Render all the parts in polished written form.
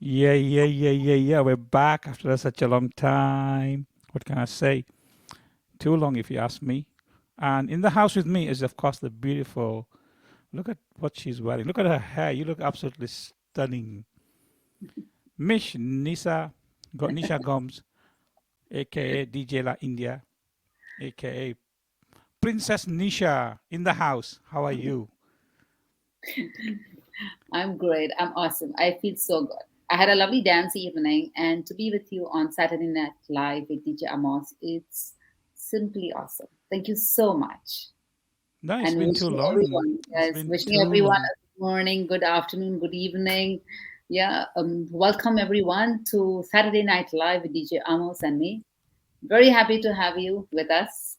Yeah. We're back after such a long time. What can I say? Too long, if you ask me. And in the house with me is, of course, the beautiful. Look at what she's wearing. Look at her hair. You look absolutely stunning. Miss Nisa, Nisha Gomes, aka DJ La India, aka Princess Nisha, in the house. How are you? I'm great. I'm awesome. I feel so good. I had a lovely dance evening, and to be with you on Saturday Night Live with DJ Amos, it's simply awesome. Thank you so much. No, it's And been too wishing long. everyone, It's yes, been wishing too everyone long. a good morning, good afternoon, good evening. Yeah, welcome everyone to Saturday Night Live with DJ Amos and me. Very happy to have you with us.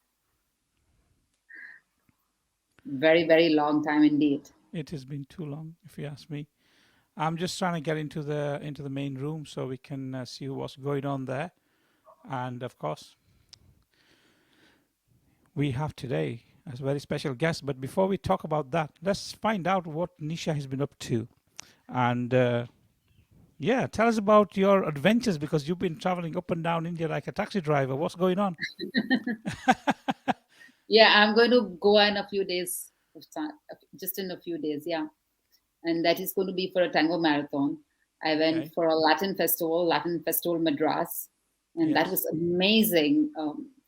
Very, very long time indeed. It has been too long, if you ask me. I'm just trying to get into the main room so we can see what's going on there. And of course, we have today a very special guest. But before we talk about that, let's find out what Nisha has been up to. And yeah, tell us about your adventures because you've been traveling up and down India like a taxi driver. What's going on? Yeah, I'm going to Goa in a few days, just in a few days. Yeah, and that is going to be for a tango marathon. I went Okay. for a Latin Festival Madras, and that Yes. was amazing.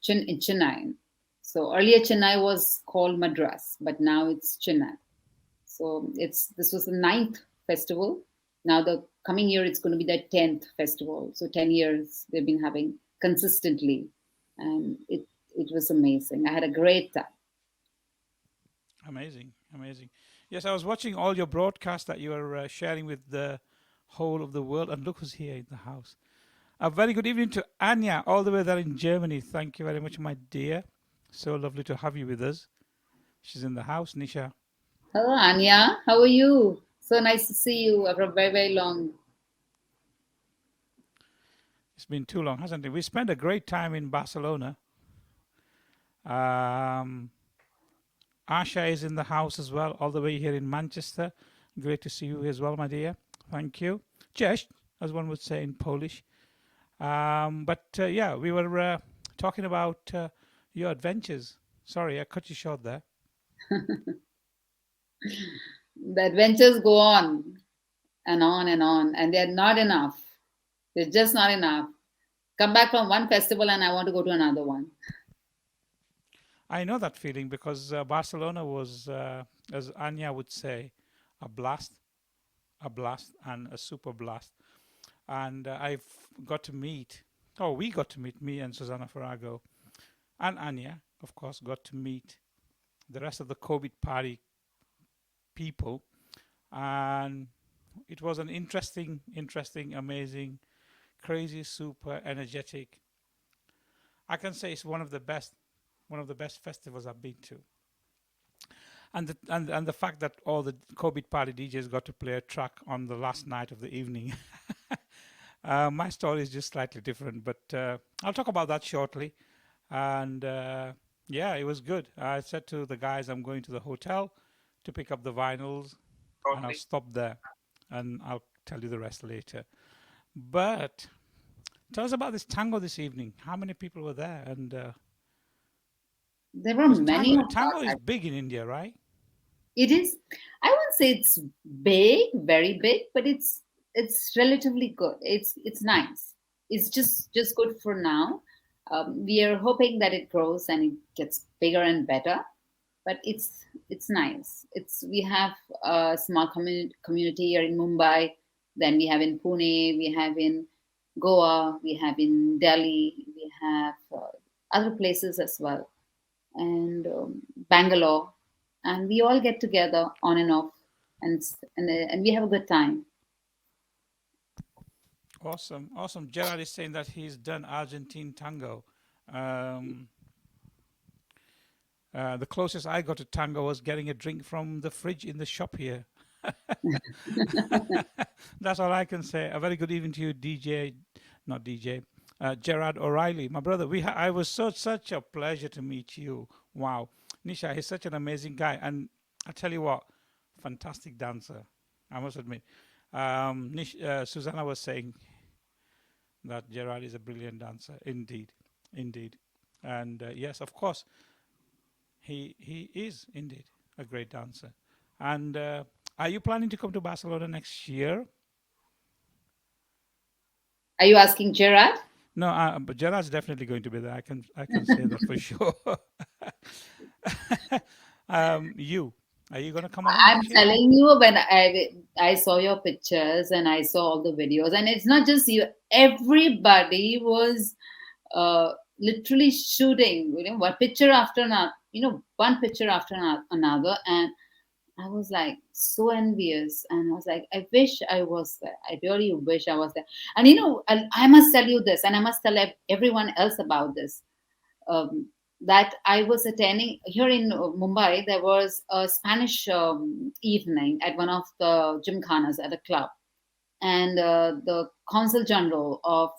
In Chennai. So earlier Chennai was called Madras, but now it's Chennai. So this was the ninth festival. Now the coming year it's going to be the 10th festival. So 10 years they've been having consistently, and it was amazing. I had a great time. Amazing. Amazing. Yes, I was watching all your broadcasts that you were sharing with the whole of the world. And look who's here in the house. A very good evening to Anya, all the way there in Germany. Thank you very much, my dear. So lovely to have you with us. She's in the house, Nisha. Hello, Anya. How are you? So nice to see you after very, very long. It's been too long, hasn't it? We spent a great time in Barcelona. Um, Asha is in the house as well, all the way here in Manchester. Great to see you as well, my dear. Thank you. Cześć, as one would say in Polish. But yeah, we were talking about your adventures. Sorry, I cut you short there. The adventures go on and on and on, and they're not enough. They're just not enough. Come back from one festival and I want to go to another one. I know that feeling because Barcelona was, as Anya would say, a blast, a blast, and a super blast. And I've got to meet, oh, we got to meet, me and Susanna Farrago and Anya, of course, got to meet the rest of the COVID party people. And it was an interesting, amazing, crazy, super energetic. I can say it's one of the best festivals I've been to. And the fact that all the COVID party DJs got to play a track on the last night of the evening. My story is just slightly different, but I'll talk about that shortly. And yeah, it was good. I said to the guys, I'm going to the hotel to pick up the vinyls, and I'll stop there, and I'll tell you the rest later. But tell us about this tango this evening. How many people were there? And There were because many tango of tango us. is big in India, right? It is. I wouldn't say it's big, very big, but it's relatively good. It's nice. It's just good for now. We are hoping that it grows and it gets bigger and better. But it's nice. It's we have a small community here in Mumbai. Then we have in Pune. We have in Goa. We have in Delhi. We have other places as well, and Bangalore, and we all get together on and off, and we have a good time. Awesome, awesome. Gerard is saying that he's done Argentine tango. Um, the closest I got to tango was getting a drink from the fridge in the shop here. That's all I can say. A very good evening to you, DJ, not DJ, Gerard O'Reilly, my brother. I was such a pleasure to meet you. Wow, Nisha, he's such an amazing guy, and I tell you what, fantastic dancer. I must admit. Susanna was saying that Gerard is a brilliant dancer, indeed, indeed, and yes, of course, he is indeed a great dancer. And are you planning to come to Barcelona next year? Are you asking Gerard? No, but Gerard's definitely going to be there. I can say that for sure. You are you going to come along I'm next year? telling you, when I saw your pictures and I saw all the videos, and it's not just you. Everybody was literally shooting, one picture after another, one picture after another, and I was like so envious, and I was like, I wish I was there. I really wish I was there. And I must tell you this, and I must tell everyone else about this. That I was attending here in Mumbai. There was a Spanish evening at one of the gymkhanas at a club, and the consul general of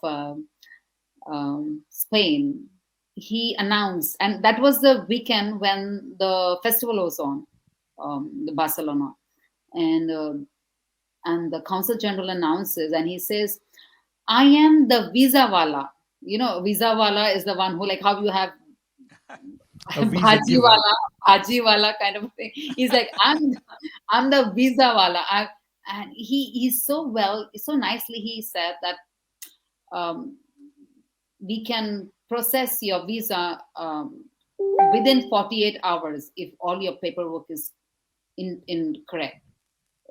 Spain, he announced, and that was the weekend when the festival was on, the Barcelona, and the consul general announces, and he says, "I am the visa wala." Visa wala is the one who, like how you have A visa bhaji giver. wala, bhaji wala kind of thing. He's like, I'm the visa wala. And he's so nicely he said that um, we can process your visa within 48 hours if all your paperwork is in correct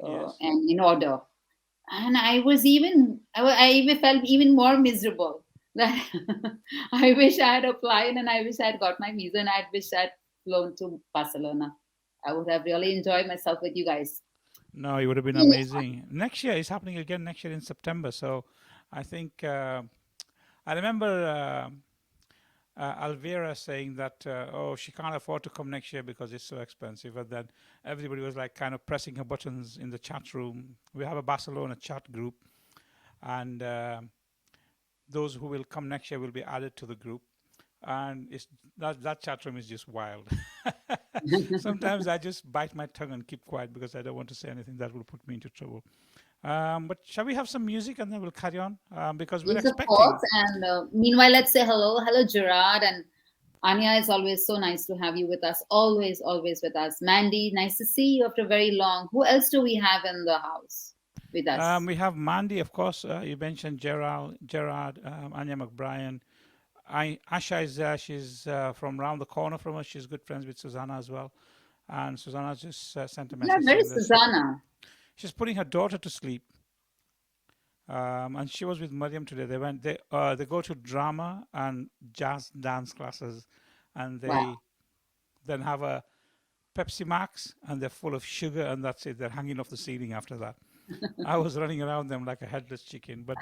Yes. and in order. And I even felt even more miserable that I wish I had applied and I wish I had got my visa and I wish I'd flown to Barcelona. I would have really enjoyed myself with you guys. No, it would have been amazing. Next year is happening again. Next year in September. So I think I remember Alvira saying that she can't afford to come next year because it's so expensive. But then everybody was like kind of pressing her buttons in the chat room. We have a Barcelona chat group, and those who will come next year will be added to the group. And it's that chat room is just wild. Sometimes I just bite my tongue and keep quiet because I don't want to say anything that will put me into trouble. But shall we have some music and then we'll carry on? Because we're Yes, of expecting. course. And meanwhile, let's say hello. Hello, Gerard. And Anya, it's always so nice to have you with us. Always, always with us. Mandy, nice to see you after very long. Who else do we have in the house with us? We have Mandy, of course. You mentioned Gerard, Anya McBrien. Asha is there. She's from around the corner from us. She's good friends with Susanna as well. And Susanna just sent a Yeah, message where saying is that Susanna? she's putting her daughter to sleep. And she was with Mariam today. They go to drama and jazz dance classes, and they Wow. then have a Pepsi Max, and they're full of sugar, and that's it. They're hanging off the ceiling after that. I was running around them like a headless chicken, but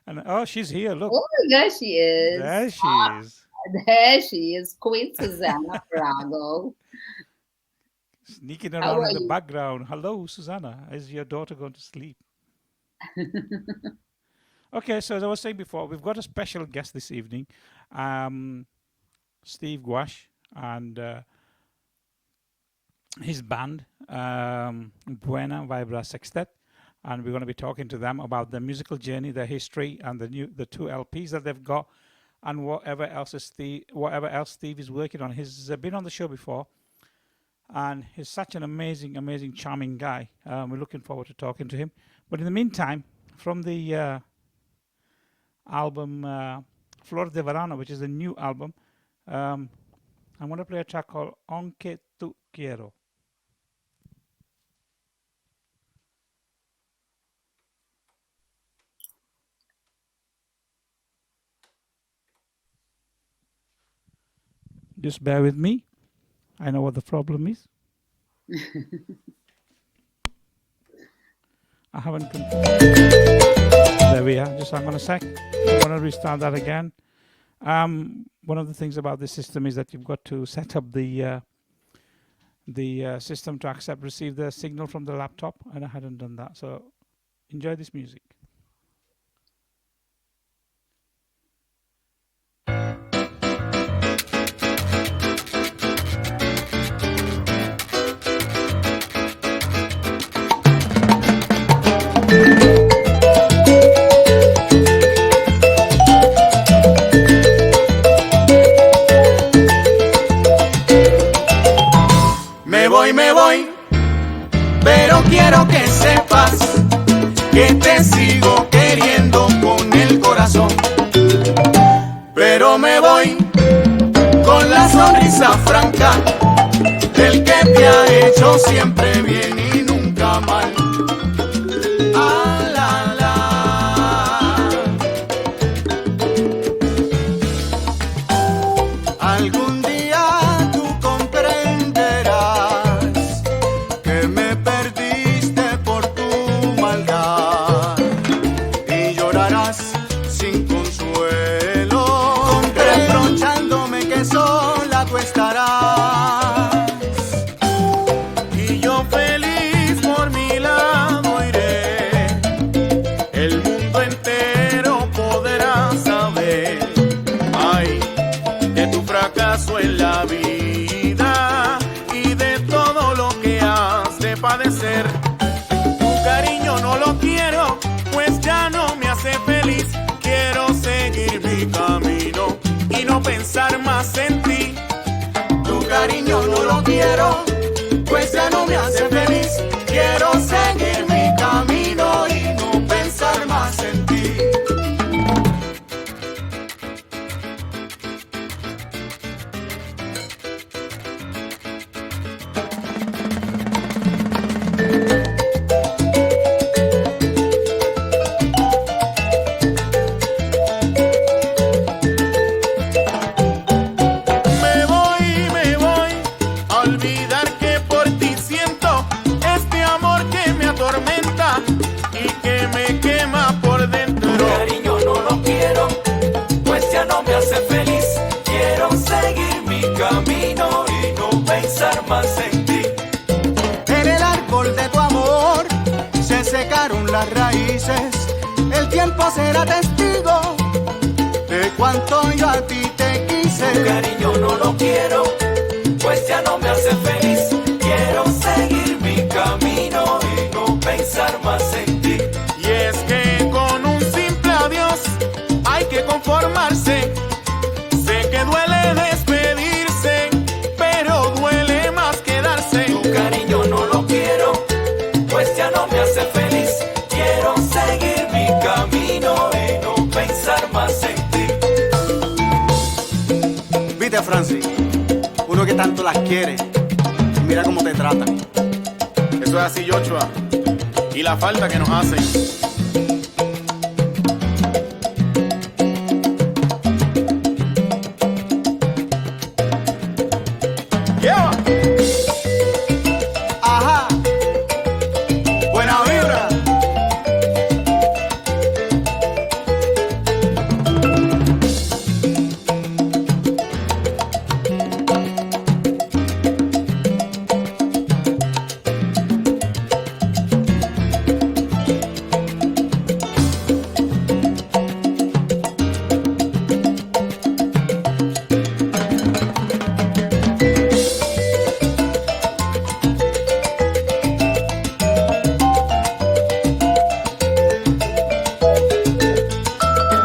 and oh, she's here. Look, Oh, there she is. there she is, There she is, Queen Susanna Brago. sneaking How around are in the you? background. Hello, Susanna. Is your daughter going to sleep? Okay, so as I was saying before, we've got a special guest this evening, Steve Guasch, and his band, Buena Vibra Sextet, and we're going to be talking to them about their musical journey, their history, and the two LPs that they've got, and whatever else Steve is working on. He's been on the show before, and he's such an amazing, charming guy. We're looking forward to talking to him. But in the meantime, from the album Flor de Verano, which is a new album, I'm going to play a track called Aunque Tu Quiero. Just bear with me. I know what the problem is. I haven't. There we are. Just hang on a sec. I'm going to restart that again. One of the things about this system is that you've got to set up the system to receive the signal from the laptop, and I hadn't done that. So enjoy this music. quiero que sepas que te sigo queriendo con el corazón. Pero me voy con la sonrisa franca del que te ha hecho siempre bien y nunca mal. Ah, la, la. Algún día tú comprenderás que me perdiste por tu maldad y llorarás sin consuelo, reprochándome que sola tú estarás. Y yo feliz por mi lado iré, el mundo entero podrá saber, ay, de tu fracaso en la vida y de todo lo que has de padecer. Tu cariño no lo quiero, pues ya no me hace feliz. Quiero seguir mi camino y no pensar más en ti. Tu cariño no lo quiero, pues ya no me hace feliz. Quiero seguir mi camino y no pensar más en ti. Me voy a olvidar que por ti siento este amor que me atormenta y que me quema por dentro. Tu cariño no lo quiero, pues ya no me hace feliz. Quiero seguir mi camino y no pensar más en ti. En el árbol de tu amor se secaron las raíces. El tiempo será testigo de cuánto yo a ti te Tu quise. cariño no lo quiero, pues ya no me hace feliz. Quiero seguir mi camino y no pensar más en ti. Y es que con un simple adiós hay que conformarse. Sé que duele despedirse, pero duele más quedarse. Tu cariño no lo quiero, pues ya no me hace feliz. Quiero seguir mi camino y no pensar más en ti. Viste, Francis, uno que tanto las quiere, mira cómo te tratan. Eso es así, Joshua, y la falta que nos hacen. Yeah. Ajá. Buena vibra.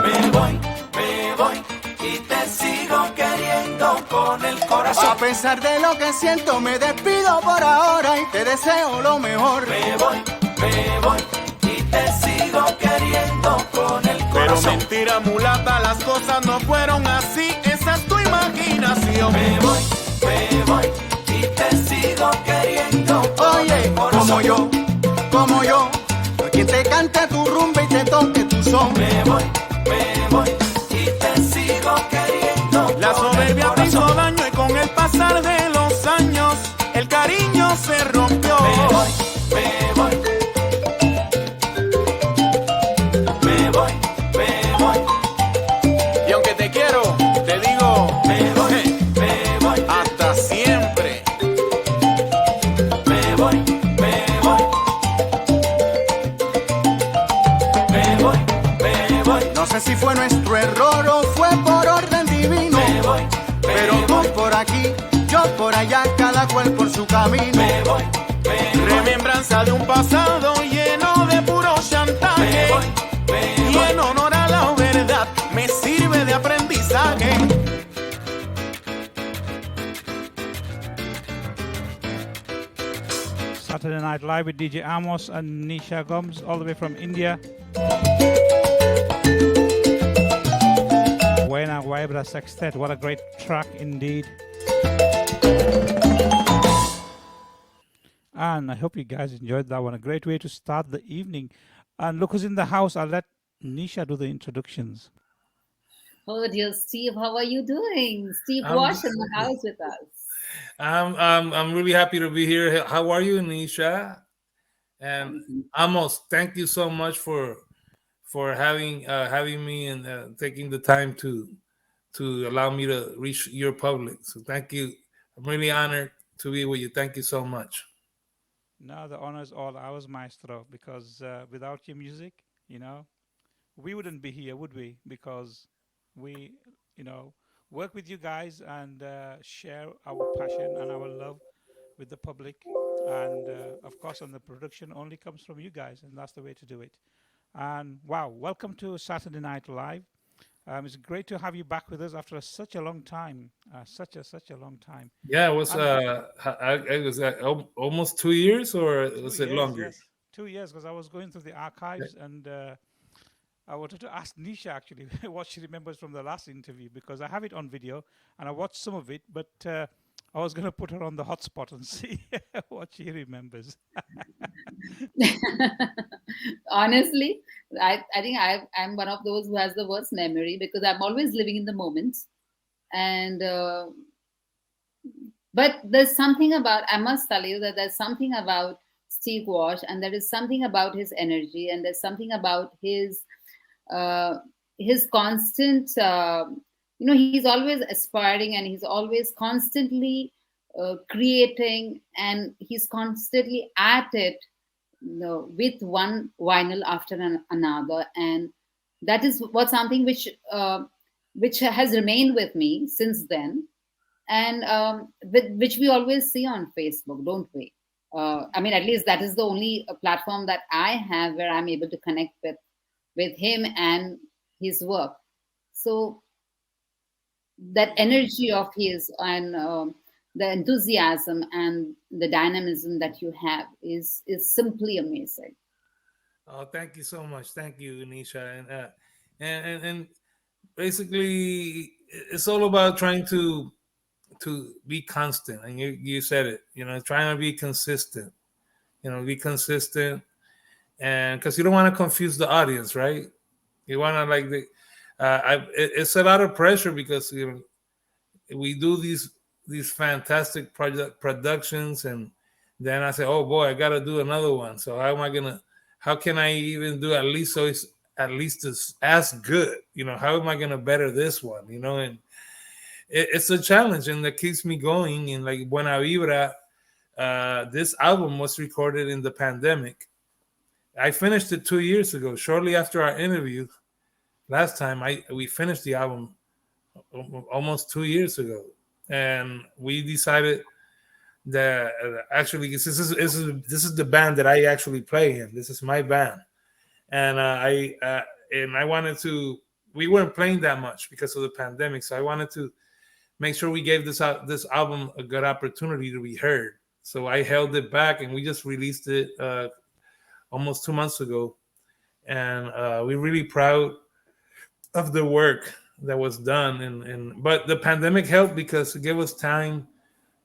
Me voy y te sigo queriendo con el corazón. A pesar de lo que siento, me despido por ahora y te deseo lo mejor. Me voy y te sigo queriendo con el Pero corazón. mentira, mulata, las cosas no fueron así. Esa es tu imaginación. Me voy y te sigo queriendo con Oye, el corazón. como yo, a quien te cante tu rumba y te toque tu son. Me voy y te sigo queriendo. La con el soberbia te hizo corazón. daño y con el pasar de los años el cariño se rompió. Me voy Y aunque te quiero, te digo, me voy hasta siempre. me voy No sé si fue nuestro error o fue por orden divino. me voy Pero tú por aquí, yo por allá, cada cual por su camino. me voy Remembranza de un pasado lleno de puro chantaje. Y en honor a la verdad, me sirve de aprendizaje. Saturday Night Live with DJ Amos and Nisha Gomes, all the way from India. Buena Vibra Sextet, what a great track indeed. And I hope you guys enjoyed that one. A great way to start the evening. And look who's in the house. I'll let Nisha do the introductions. Oh dear Steve, how are you doing? Steve I'm Guasch in the house with us. I'm really happy to be here. How are you, Nisha? And Amos, thank you so much for having me and taking the time to allow me to reach your public. So thank you. I'm really honored to be with you. Thank you so much. No, the honor is all ours, Maestro, because without your music, we wouldn't be here, would we? Because we, work with you guys and share our passion and our love with the public. And of course, on the production only comes from you guys, and that's the way to do it. And wow, welcome to Saturday Night Live. It's great to have you back with us after such a long time, such a long time. Yeah, it was it was almost 2 years, or was it longer? Yes, 2 years, because I was going through the archives and I wanted to ask Nisha actually what she remembers from the last interview, because I have it on video and I watched some of it, but I was going to put her on the hotspot and see what she remembers. Honestly, I think I'm one of those who has the worst memory because I'm always living in the moment. And but there's something about, I must tell you that there's something about Steve Guasch, and there is something about his energy, and there's something about his constant, he's always aspiring, and he's always constantly creating, and he's constantly at it, with one vinyl after another, and that is what something which has remained with me since then, and which we always see on Facebook, don't we? I mean, at least that is the only platform that I have where I'm able to connect with him and his work. So that energy of his and the enthusiasm and the dynamism that you have is simply amazing. Oh, thank you so much. Thank you, Nisha. And basically, it's all about trying to be constant. And you said it. Trying to be consistent. Be consistent, and because you don't want to confuse the audience, right? You want to it's a lot of pressure because we do these fantastic productions, and then I say, oh boy, I got to do another one. So how can I even do at least so it's at least as good? How am I gonna better this one? And it's a challenge, and that keeps me going. And like Buena Vibra, this album was recorded in the pandemic. I finished it 2 years ago, shortly after our interview last time. We finished the album almost 2 years ago, and we decided that actually this is the band that I actually play in. This is my band, and I wanted to. We weren't playing that much because of the pandemic, so I wanted to make sure we gave this album a good opportunity to be heard. So I held it back, and we just released it almost 2 months ago, and we're really proud of the work that was done. But the pandemic helped because it gave us time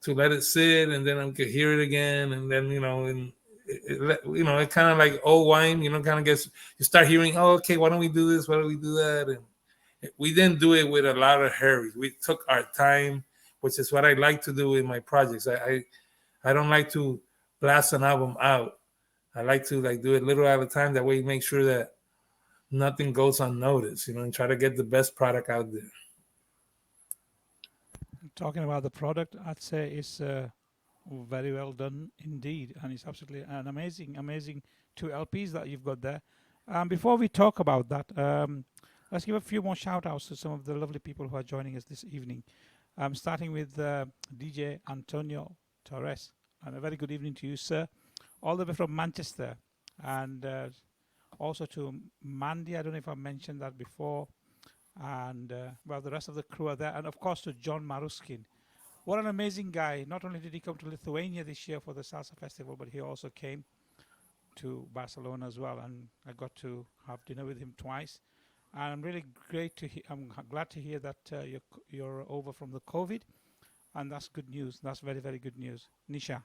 to let it sit, and then I could hear it again, and then it kind of like old wine, kind of gets, you start hearing, oh, okay, why don't we do this? Why don't we do that? And we didn't do it with a lot of hurry. We took our time, which is what I like to do in my projects. I don't like to blast an album out. I like to do it little at a time. That way, you make sure that nothing goes unnoticed, and try to get the best product out there. Talking about the product, I'd say it's very well done indeed, and it's absolutely an amazing 2 LPs that you've got there. Before we talk about that, let's give a few more shout outs to some of the lovely people who are joining us this evening. Starting with DJ Antonio Torres. And a very good evening to you, sir. All the way from Manchester. And also to Mandy, I don't know if I mentioned that before. And the rest of the crew are there. And of course to John Maruskin, What an amazing guy. Not only did he come to Lithuania this year for the Salsa Festival, but he also came to Barcelona as well. And I got to have dinner with him twice. And I'm really I'm glad to hear that you're over from the COVID. And that's good news. That's very, very good news. Nisha.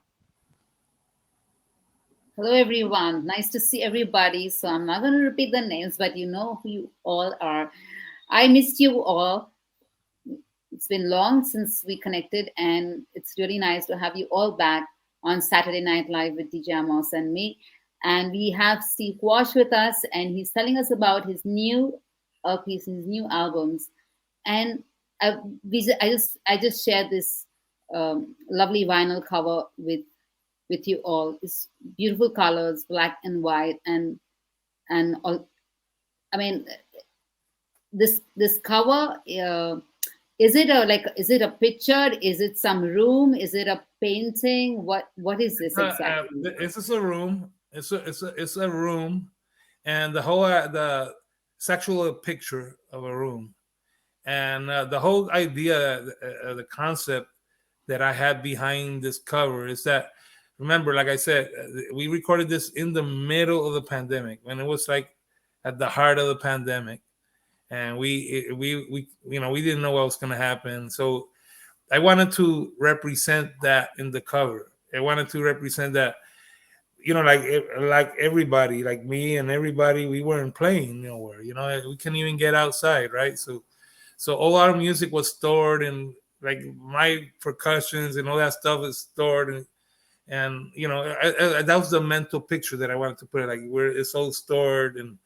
Hello, everyone. Nice to see everybody. So I'm not going to repeat the names, but you know who you all are. I missed you all. It's been long since we connected, and it's really nice to have you all back on Saturday Night Live with DJ Amos and me. And we have Steve Guasch with us, and he's telling us about his new LPs, his new albums. And I just shared this lovely vinyl cover with you all. It's beautiful colors, black and white, and all. I mean, this cover. Is it a picture? Is it some room? Is it a painting? What is this exactly? This is a room. It's a room, and the sexual picture of a room, and the whole idea, the concept that I had behind this cover is that, remember, like I said, we recorded this in the middle of the pandemic, when it was like at the heart of the pandemic. And we didn't know what was going to happen. So I wanted to represent that in the cover. I wanted to represent that, like everybody, like me and everybody, we weren't playing nowhere. We couldn't even get outside, right? So all our music was stored, and like my percussions and all that stuff is stored, and that was the mental picture that I wanted to put. Like, where it's all stored and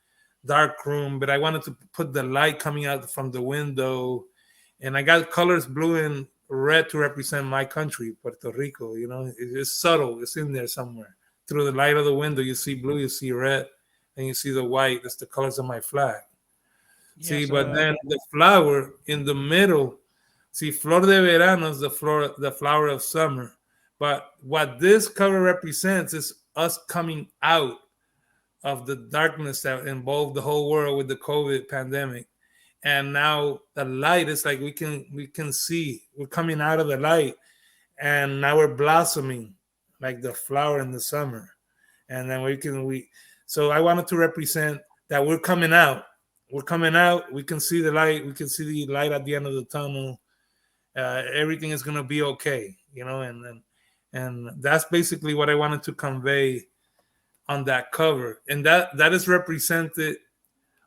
dark room, but I wanted to put the light coming out from the window, and I got colors blue and red to represent my country, Puerto Rico. It's subtle, it's in there somewhere. Through the light of the window, you see blue, you see red, and you see the white. That's the colors of my flag. Yes, but then the flower in the middle, flor de verano is the flower of summer. But what this cover represents is us coming out of the darkness that involved the whole world with the COVID pandemic. And now the light is like we can see we're coming out of the light, and now we're blossoming like the flower in the summer. And then so I wanted to represent that we're coming out. We're coming out. We can see the light. We can see the light at the end of the tunnel. Everything is gonna be okay, and that's basically what I wanted to convey on that cover. And that is represented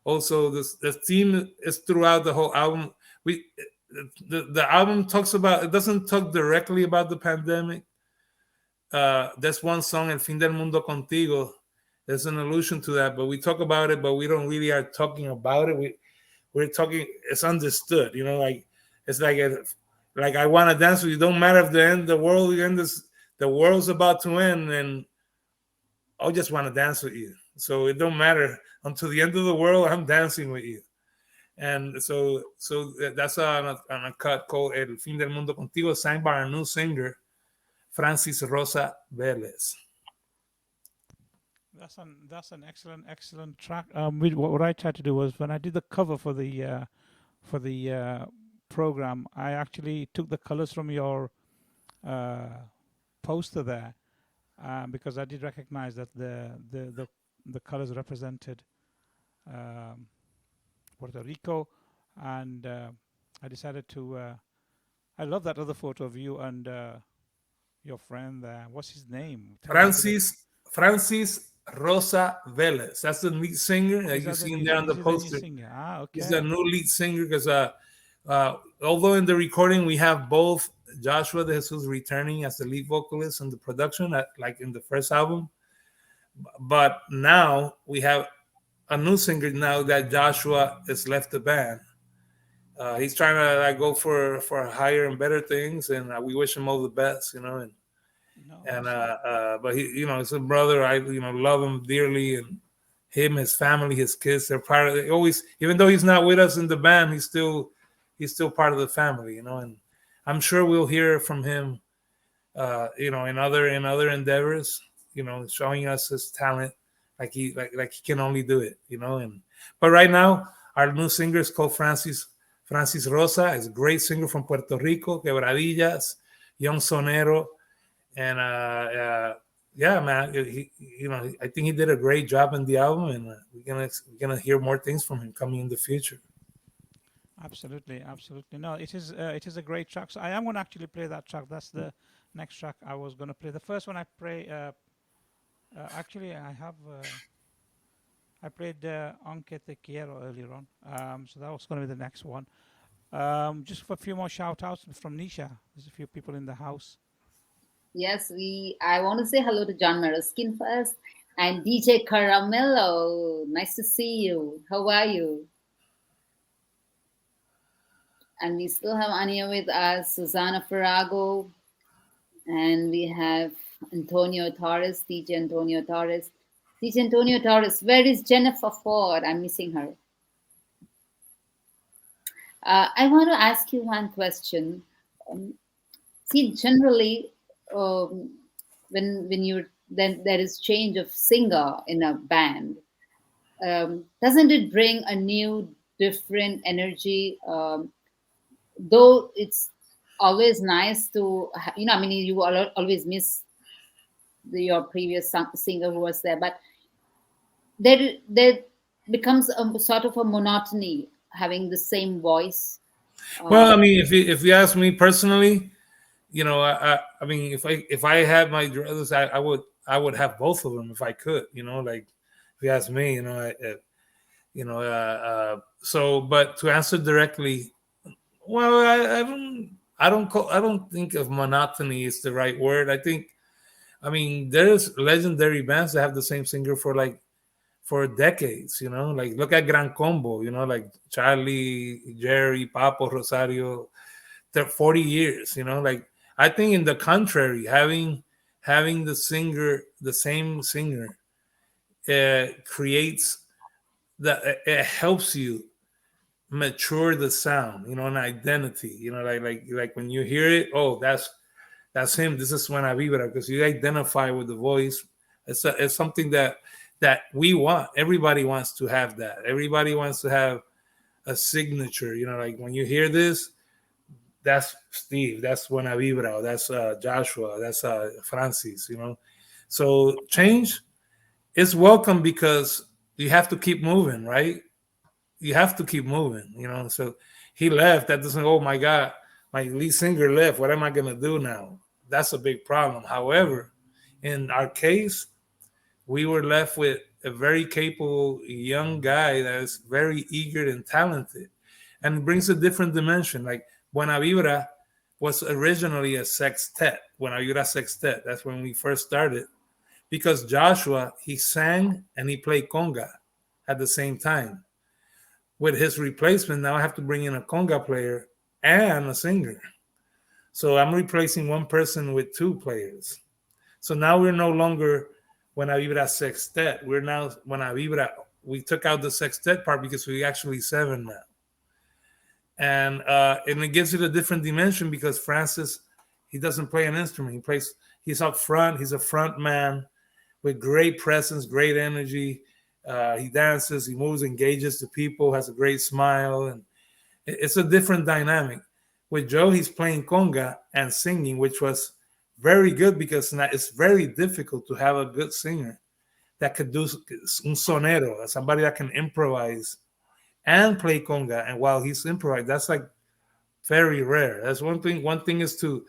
also. The theme is throughout the whole album. The album talks about, it doesn't talk directly about the pandemic. There's one song, El Fin del Mundo Contigo. There's an allusion to that, but we talk about it, but we don't really are talking about it. We're talking, it's understood, like it's like I want to dance with you. Don't matter if the world's about to end, and I just want to dance with you. So it don't matter. Until the end of the world, I'm dancing with you. And so that's on a cut called El Fin del Mundo Contigo, signed by our new singer, Francis Rosa Vélez. That's an excellent track. What I tried to do was, when I did the cover for the program, I actually took the colors from your poster there, because I did recognize that the colors represented Puerto Rico, and I decided to. I love that other photo of you and your friend there. What's his name? Francis Rosa Vélez. That's the lead singer that you see there on the poster. Okay. He's the new lead singer, because although in the recording we have both Joshua De Jesus returning as the lead vocalist in the production, like in the first album, but now we have a new singer now that Joshua has left the band. He's trying to go for higher and better things, and we wish him all the best, but he, he's a brother. I love him dearly, and him, his family, his kids, they're part of it. Always, even though he's not with us in the band, he's still part of the family, and I'm sure we'll hear from him, in other endeavors, showing us his talent, like he can only do it, but right now our new singer is called Francis Rosa. Is a great singer from Puerto Rico, Quebradillas, young sonero, and yeah, man, I think he did a great job in the album, and we're gonna hear more things from him coming in the future. Absolutely, absolutely. No, it is a great track. So I am going to actually play that track. That's the next track I was going to play. The first one I play. Actually, I played Aunque Te Quiero earlier on. So that was going to be the next one. Just for a few more shout outs from Nisha. There's a few people in the house. Yes, I want to say hello to John Maruskin first and DJ Caramello. Nice to see you. How are you? And we still have Anya with us, Susana Farrago, and we have Antonio Torres, DJ Antonio Torres. DJ Antonio Torres, where is Jennifer Ford? I'm missing her. I want to ask you one question. See, generally, when you then there is change of singer in a band, doesn't it bring a new, different energy? Though it's always nice to, I mean, you always miss your previous singer who was there, but there becomes a sort of a monotony having the same voice. Well, I mean, if you ask me personally, I mean, if I had my druthers, I would have both of them if I could. Like if you ask me, so. But to answer directly, well, I don't think of monotony is the right word. I mean, there's legendary bands that have the same singer for decades. Like look at Gran Combo. Like Charlie, Jerry, Papo, Rosario. They're 40 years. Like I think in the contrary, having the same singer, creates it helps you mature the sound, an identity, like when you hear it, oh, that's him. This is Buena Vibra, because you identify with the voice. It's something that we want. Everybody wants to have that. Everybody wants to have a signature, like when you hear this, that's Steve, that's Buena Vibra, that's Joshua, that's Francis, So change is welcome because you have to keep moving, right? You have to keep moving, So he left. That doesn't, oh my God, my lead singer left. What am I going to do now? That's a big problem. However, in our case, we were left with a very capable young guy that is very eager and talented, and brings a different dimension. Like Buena Vibra was originally a sextet, Buena Vibra sextet. That's when we first started, because Joshua, he sang and he played conga at the same time. With his replacement, now I have to bring in a conga player and a singer. So I'm replacing one person with two players. So now we're no longer Buena Vibra sextet. We're now Buena Vibra. We took out the sextet part because we're actually 7 now. And it gives it a different dimension because Francis, he doesn't play an instrument. He's up front. He's a front man with great presence, great energy. He dances, he moves, engages the people, has a great smile, and it's a different dynamic. With Joe, he's playing conga and singing, which was very good because it's very difficult to have a good singer that could do un sonero, somebody that can improvise and play conga. And while he's improvised, that's like very rare. That's one thing. One thing is to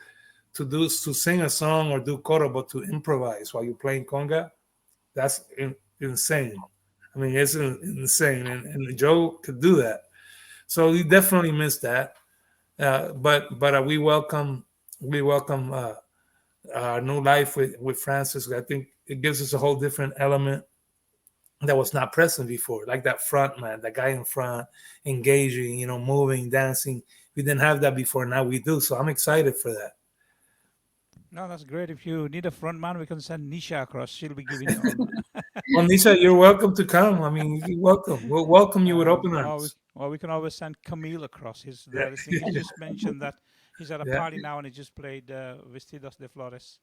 sing a song or do coro, but to improvise while you're playing conga, that's insane. I mean, it's insane, and Joe could do that. So we definitely missed that. But we welcome our new life with Francis. I think it gives us a whole different element that was not present before, like that front man, that guy in front, engaging, moving, dancing. We didn't have that before. Now we do. So I'm excited for that. No, that's great. If you need a front man, we can send Nisha across. She'll be giving you all that. Well, Nisha, you're welcome to come. I mean, you're welcome. We'll welcome you with open arms. Or we can always send Camille across. He's there. I think he just mentioned that he's at a party now and he just played Vestidos de Flores.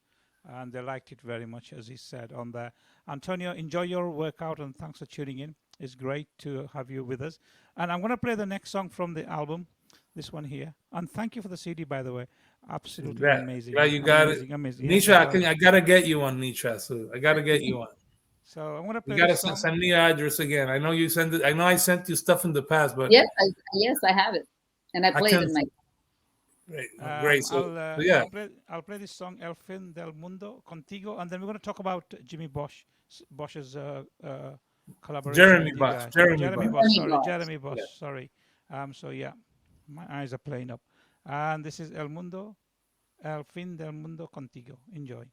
And they liked it very much, as he said on there. Antonio, enjoy your workout and thanks for tuning in. It's great to have you with us. And I'm going to play the next song from the album. This one here. And thank you for the CD, by the way. Absolutely Glad, amazing. glad you got amazing, it. amazing. Nisha, Yes, I gotta get you one, Nisha. So I gotta get you one. so I'm gonna You play gotta this song. send me your address again. I know you sent it. I know I sent you stuff in the past, but Yes, yes, I have it, and I play it in can't. my. Great. So, yeah. I'll play this song El Fin del Mundo Contigo, and then we're going to talk about Jimmy Bosch's collaboration Jeremy with you Bosch. guys. Jeremy Bosch. Jeremy Bosch. Yeah. Sorry. So yeah, my eyes are playing up, and this is El Fin del Mundo Contigo. Enjoy.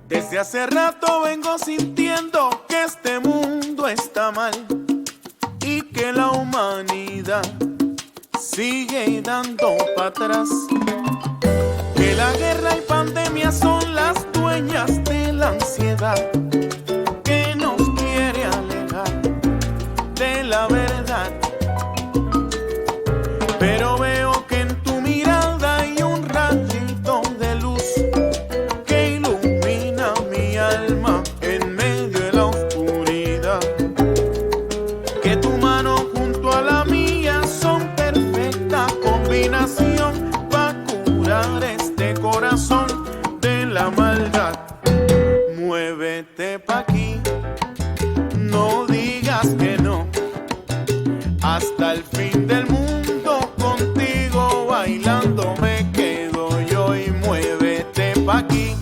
Desde hace rato vengo sintiendo que este mundo está mal y que la humanidad sigue dando para atrás. Que la guerra y pandemia son las dueñas de la ansiedad que nos quiere alejar de la verdad. Pero veo que en tu mirada hay un rayito de luz que ilumina mi alma en medio de la oscuridad. Que tu mano junto a la mía son perfecta combinación para curar este corazón de la maldad. Muévete pa' aquí, no digas que no, hasta el fin del mundo contigo bailando me quedo yo. Y muévete pa' aquí,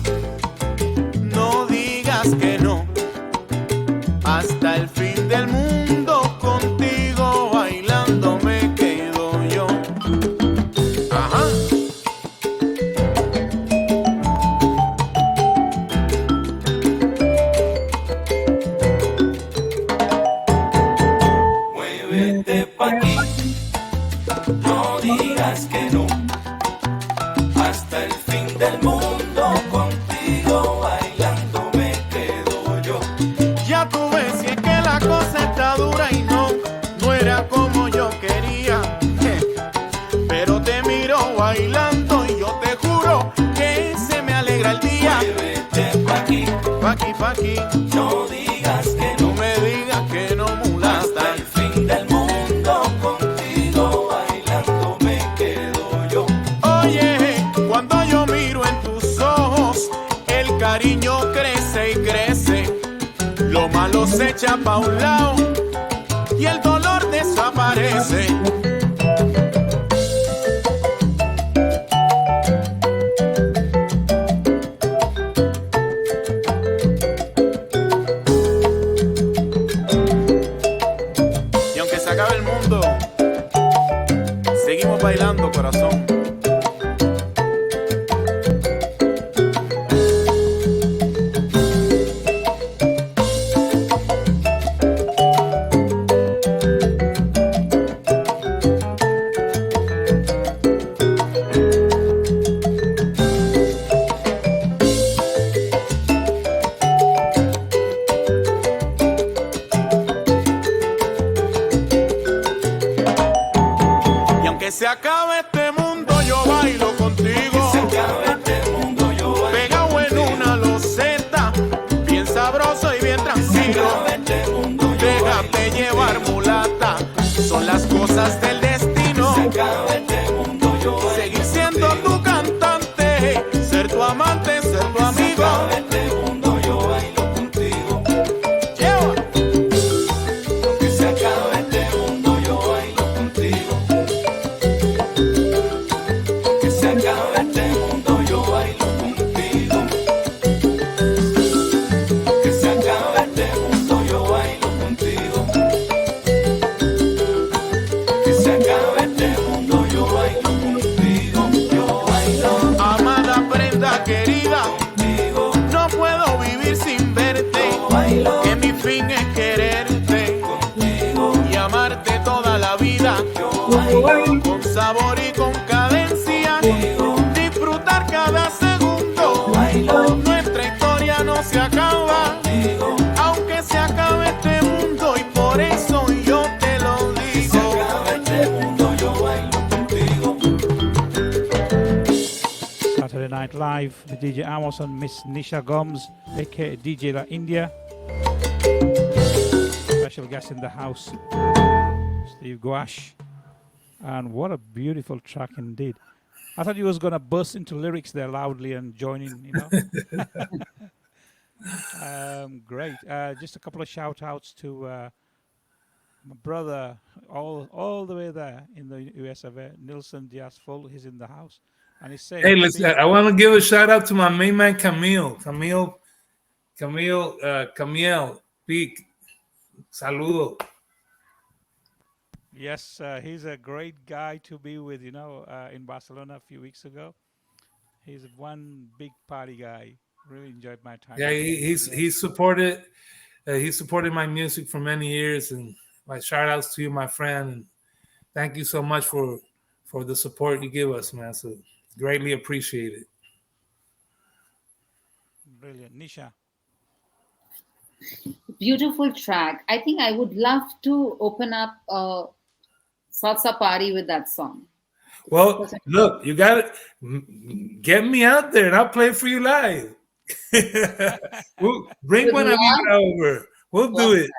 no digas que no, hasta el fin del mundo contigo bailando me quedo yo. Ajá. Muévete pa' aquí, no digas que no, hasta el fin del mundo contigo bailando me quedo yo. Ya tú ves si es que la cosa está dura y no era como yo quería. Pero te miro bailando y yo te juro que se me alegra el día. Muévete pa' aquí, Pa' aquí, no digas que no no, me digas que no, mulata. hasta el fin del mundo contigo bailando me quedo yo. Oye, cuando yo miro en tus ojos, el cariño crece y crece. Lo malo se echa pa' un lado y el dolor desaparece. Y aunque se acabe el mundo, seguimos bailando, corazón. Saturday Night Live with DJ Amos and Miss Nisha Gomes, aka DJ La India. Special guest in the house, Steve Guasch. And what a beautiful track indeed. I thought you was gonna burst into lyrics there loudly and join in, Great. Just a couple of shout outs to my brother, all the way there in the US of A, Nilson Diaz Full. He's in the house, and he's saying, Hey, I want to give a shout out to my main man Camille Peak. Saludo. Yes, he's a great guy to be with. In Barcelona a few weeks ago, he's one big party guy. Really enjoyed my time. Yeah, he supported my music for many years, and my shout outs to you, my friend, and thank you so much for the support you give us, man. So greatly appreciate it. Brilliant. Nisha. Beautiful track. I think I would love to open up a salsa party with that song. Well, look, you got it. Get me out there, and I'll play for you live. We'll bring Buena Vibra over. We'll do it.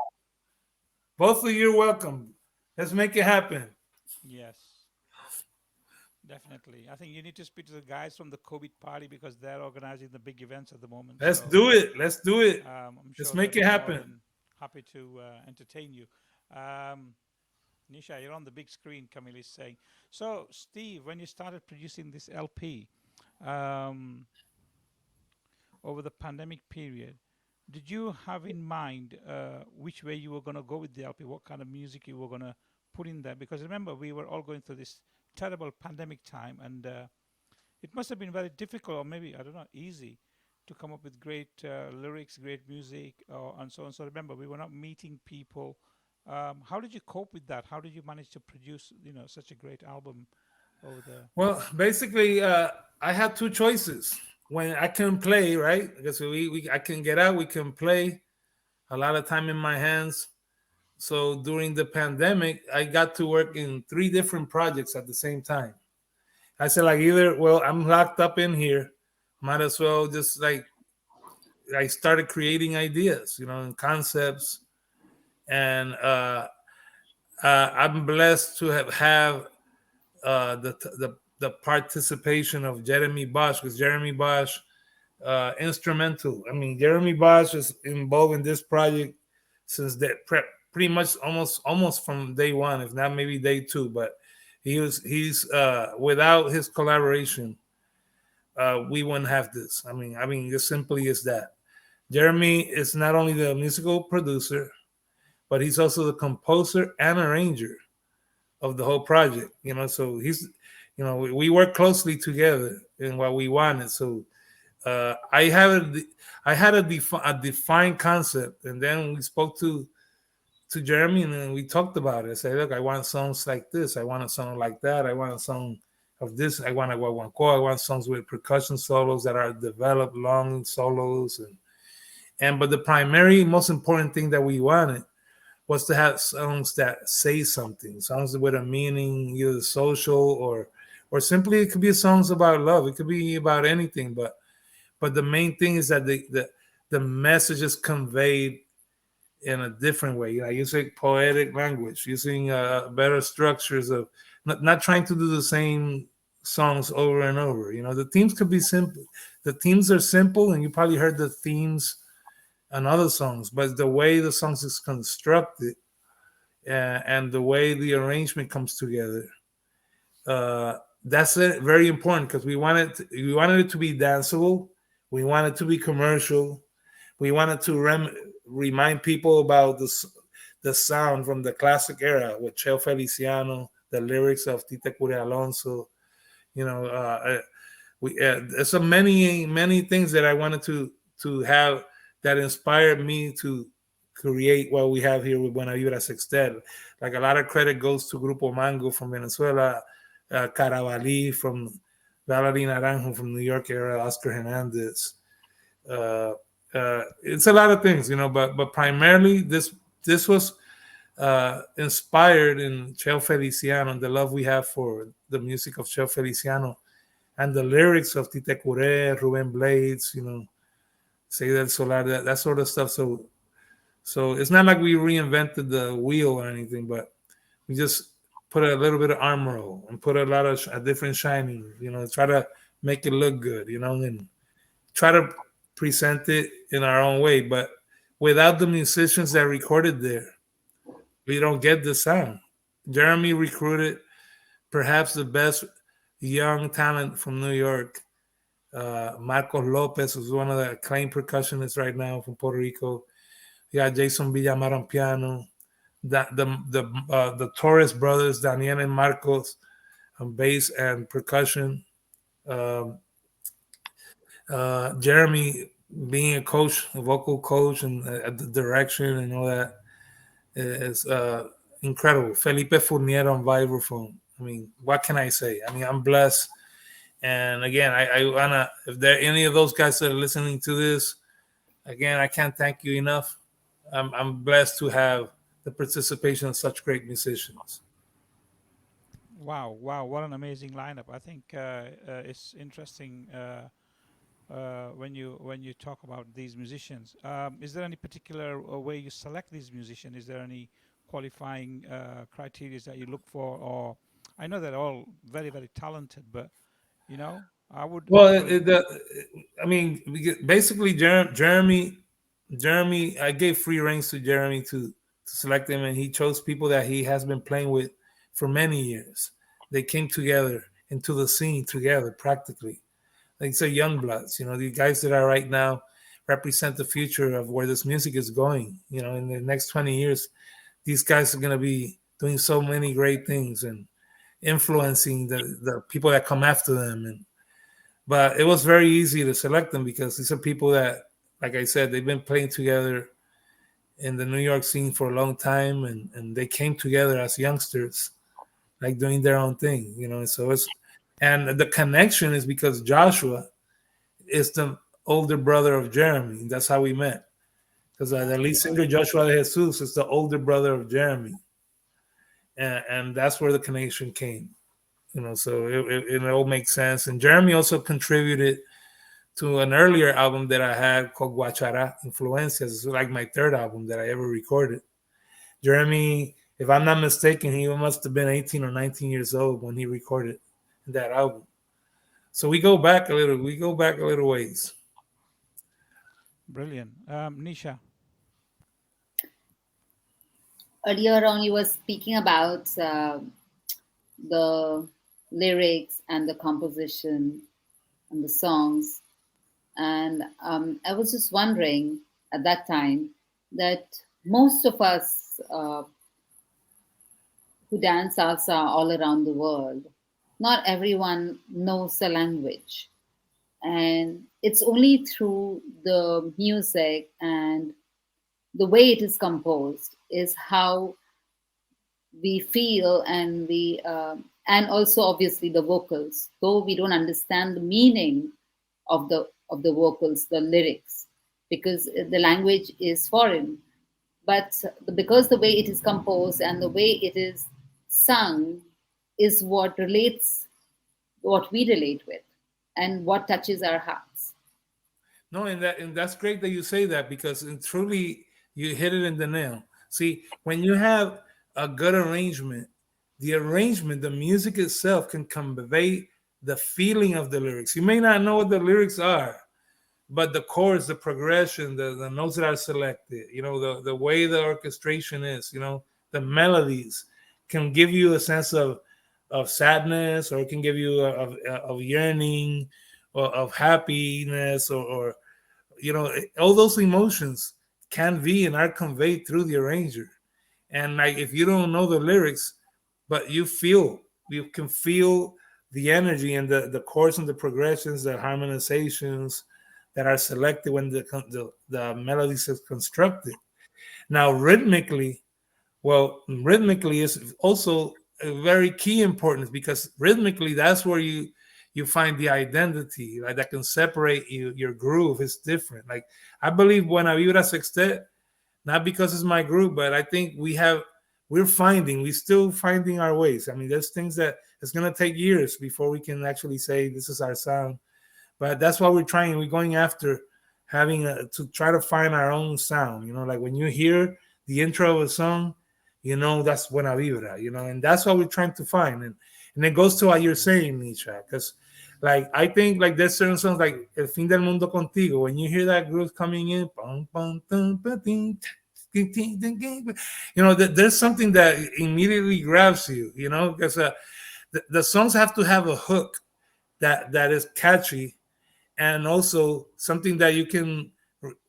Both of you are welcome. Let's make it happen. Yes, definitely. I think you need to speak to the guys from the COVID party because they're organizing the big events at the moment. Let's do it. I'm Let's sure make it happen. Happy to entertain you. Nisha, you're on the big screen, Camille is saying. So, Steve, when you started producing this LP over the pandemic period, did you have in mind which way you were going to go with the LP, what kind of music you were going to put in there? Because remember, we were all going through this terrible pandemic time, and it must have been very difficult, or maybe, I don't know, easy to come up with great lyrics, great music, and so on. So remember, we were not meeting people. How did you cope with that? How did you manage to produce, such a great album over there? Well, basically, I had two choices. When I can play, right? Because I can get out, we can play. A lot of time in my hands. So during the pandemic, I got to work in 3 different projects at the same time. I said, I'm locked up in here. Might as well just I started creating ideas, and concepts. And I'm blessed to have the participation of Jeremy Bosch, because Jeremy Bosch instrumental. I mean, Jeremy Bosch is involved in this project since pretty much almost from day one, if not maybe day 2. But he's without his collaboration, we wouldn't have this. I mean, as simply as that. Jeremy is not only the musical producer, but he's also the composer and arranger of the whole project. So he's, we work closely together in what we wanted. So I had a defined concept, and then we spoke to Jeremy, and then we talked about it. I said, look, I want songs like this. I want a song like that. I want a song of this. I want a guaguancó. I want songs with percussion solos that are developed, long solos, but the primary, most important thing that we wanted was to have songs that say something, songs with a meaning, either social or simply it could be songs about love. It could be about anything, but the main thing is that the message is conveyed in a different way. Using poetic language, using better structures of not trying to do the same songs over and over. The themes could be simple. The themes are simple, and you probably heard the themes on other songs, but the way the songs is constructed and the way the arrangement comes together, that's very important, because we wanted it to be danceable. We wanted it to be commercial. We wanted to remind people about the sound from the classic era with Cheo Feliciano, the lyrics of Tita Cure Alonso. There's so many things that I wanted to have that inspired me to create what we have here with Buena Vibra Sextet. Like, a lot of credit goes to Grupo Mango from Venezuela, Carabalí from Valerie Naranjo from New York era, Oscar Hernandez. It's a lot of things, but primarily this was inspired in Cheo Feliciano and the love we have for the music of Cheo Feliciano. and the lyrics of Tite Cure, Ruben Blades, Say del Solar, that sort of stuff. So it's not like we reinvented the wheel or anything, but we just put a little bit of armor and put a lot of a different shining, try to make it look good, and try to present it in our own way. But without the musicians that recorded there, we don't get the sound. Jeremy recruited perhaps the best young talent from New York. Marcos Lopez was one of the acclaimed percussionists right now from Puerto Rico. We got Jason Villamar on piano. The Torres brothers, Daniel and Marcos, on bass and percussion. Jeremy being a coach, a vocal coach, and the direction and all that is incredible. Felipe Fournier on vibraphone. I mean, what can I say? I mean, I'm blessed. And again, I wanna, if there are any of those guys that are listening to this, again, I can't thank you enough. I'm blessed to have the participation of such great musicians. Wow, what an amazing lineup! I think it's interesting when you talk about these musicians. Is there any particular way you select these musicians? Is there any qualifying criteria that you look for? Or I know they're all very very talented, but I would. Well, I mean, basically, Jeremy, I gave free reins to Jeremy to select him, and he chose people that he has been playing with for many years. They came together into the scene together, practically. Like say young bloods, the guys that are right now represent the future of where this music is going. In the next 20 years, these guys are going to be doing so many great things and influencing the people that come after them. But it was very easy to select them because these are people that, like I said, they've been playing together in the New York scene for a long time, and they came together as youngsters, like doing their own thing, So and the connection is because Joshua is the older brother of Jeremy. That's how we met. Because the lead singer Joshua de Jesus is the older brother of Jeremy, and that's where the connection came. So it all makes sense. And Jeremy also contributed to an earlier album that I had called Guachara Influencias. It's like my third album that I ever recorded. Jeremy, if I'm not mistaken, he must have been 18 or 19 years old when he recorded that album. So we go back a little ways. Brilliant. Nisha. Earlier on, you were speaking about the lyrics and the composition and the songs. And I was just wondering at that time that most of us who dance salsa all around the world, not everyone knows the language. And it's only through the music and the way it is composed is how we feel, and and also obviously the vocals. Though we don't understand the meaning of the vocals, the lyrics, because the language is foreign. But because the way it is composed and the way it is sung is what we relate with, and what touches our hearts. No, and that's great that you say that, because truly you hit it in the nail. See, when you have a good arrangement, the music itself can convey the feeling of the lyrics. You may not know what the lyrics are, but the chords, the progression, the notes that are selected, the way the orchestration is, the melodies can give you a sense of sadness, or it can give you of yearning, or of happiness, or all those emotions can be and are conveyed through the arranger. And like, if you don't know the lyrics, but you can feel the energy and the chords and the progressions, the harmonizations that are selected when the melodies is constructed. Now, rhythmically is also a very key importance, because rhythmically, that's where you find the identity, like, that can separate you. Your groove is different. Like, I believe Buena Vibra Sextet, not because it's my group, but I think we have we're still finding our ways. I mean, there's things that it's going to take years before we can actually say this is our sound. But that's what we're trying. We're going after to try to find our own sound. You know, like when you hear the intro of a song, you know, that's Buena Vibra, you know, and that's what we're trying to find. And it goes to what you're saying, Nisha, because like I think like there's certain songs like El Fin del Mundo Contigo, when you hear that groove coming in, you know, there's something that immediately grabs you, you know, because the songs have to have a hook that is catchy, and also something that you can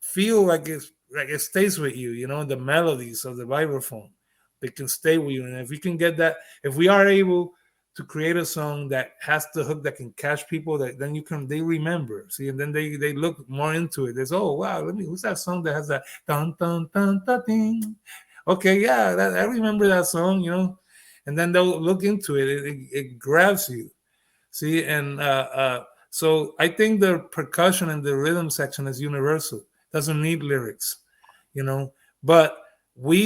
feel like it stays with you, you know, the melodies of the vibraphone, they can stay with you. And if we can get that, if we are able to create a song that has the hook that can catch people, that then they remember, see, and then they look more into it. There's, oh wow, who's that song that has that dun dun dun dun ding? Okay, yeah, I remember that song, you know, and then they'll look into it. It grabs you, see, and so I think the percussion and the rhythm section is universal. Doesn't need lyrics, you know. But my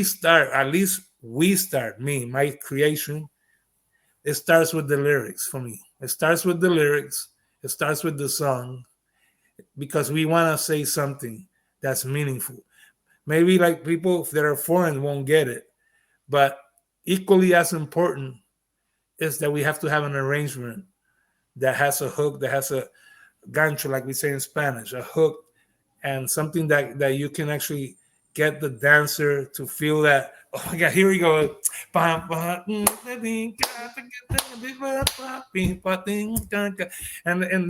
creation, it starts with the lyrics for me. It starts with the lyrics. It starts with the song, because we want to say something that's meaningful. Maybe like people that are foreign won't get it, but equally as important is that we have to have an arrangement that has a hook, that has a gancho, like we say in Spanish, a hook, and something that you can actually get the dancer to feel that, oh my God, here we go. And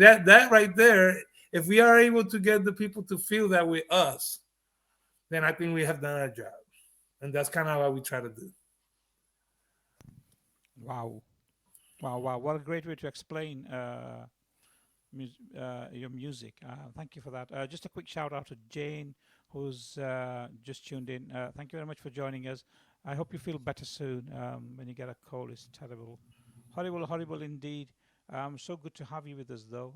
that right there, if we are able to get the people to feel that with us, then I think we have done our job. And that's kind of what we try to do. Wow. What a great way to explain your music. Thank you for that. Just a quick shout out to Jane, who's just tuned in. Thank you very much for joining us. I hope you feel better soon. When you get a cold, it's terrible. Horrible indeed. So good to have you with us, though.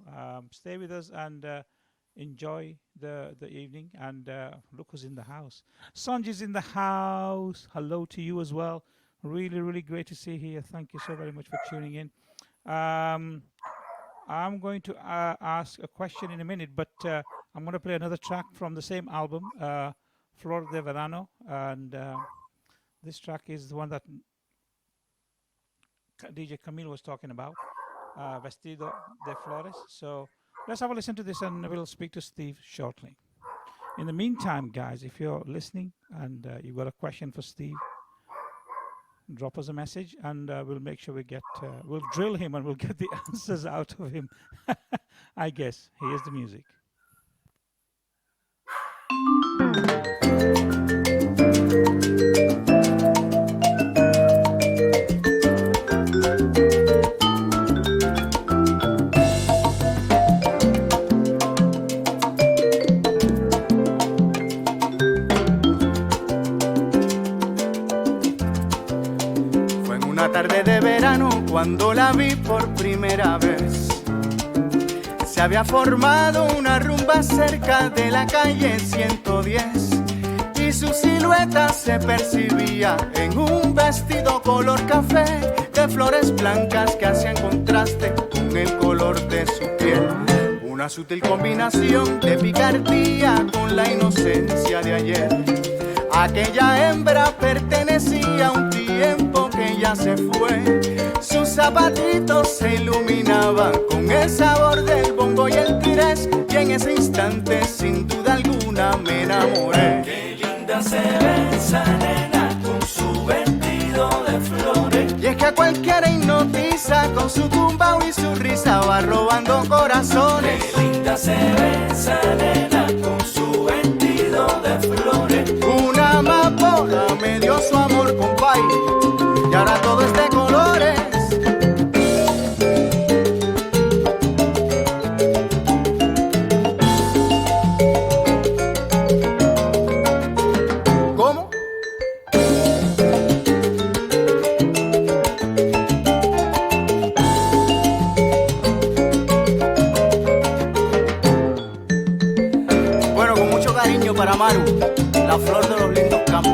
Stay with us and enjoy the evening. And look who's in the house. Sanji's in the house. Hello to you as well. Really great to see you here. Thank you so very much for tuning in. I'm going to ask a question in a minute, but I'm going to play another track from the same album, Flor de Verano, and this track is the one that DJ Camille was talking about, Vestido de Flores. So let's have a listen to this, and we'll speak to Steve shortly. In the meantime, guys, if you're listening and you've got a question for Steve, drop us a message, and we'll make sure we'll drill him, and we'll get the answers out of him. I guess. Here's the music. Tarde de verano cuando la vi por primera vez. Se había formado una rumba cerca de la calle 110 y su silueta se percibía en un vestido color café de flores blancas que hacían contraste con el color de su piel. Una sutil combinación de picardía con la inocencia de ayer. Aquella hembra pertenecía a un tiempo que ya se fue. Sus zapatitos se iluminaban con el sabor del bongo y el pires. Y en ese instante, sin duda alguna, me enamoré. Qué linda se ve esa nena con su vestido de flores. Y es que a cualquiera hipnotiza con su tumbao y su risa va robando corazones. Qué linda se ve esa nena con su vestido de flores. Una amapola me dio su amor, compay, y ahora todo es de colores. ¿Cómo? Bueno, con mucho cariño para Maru, la flor de los lindos campos.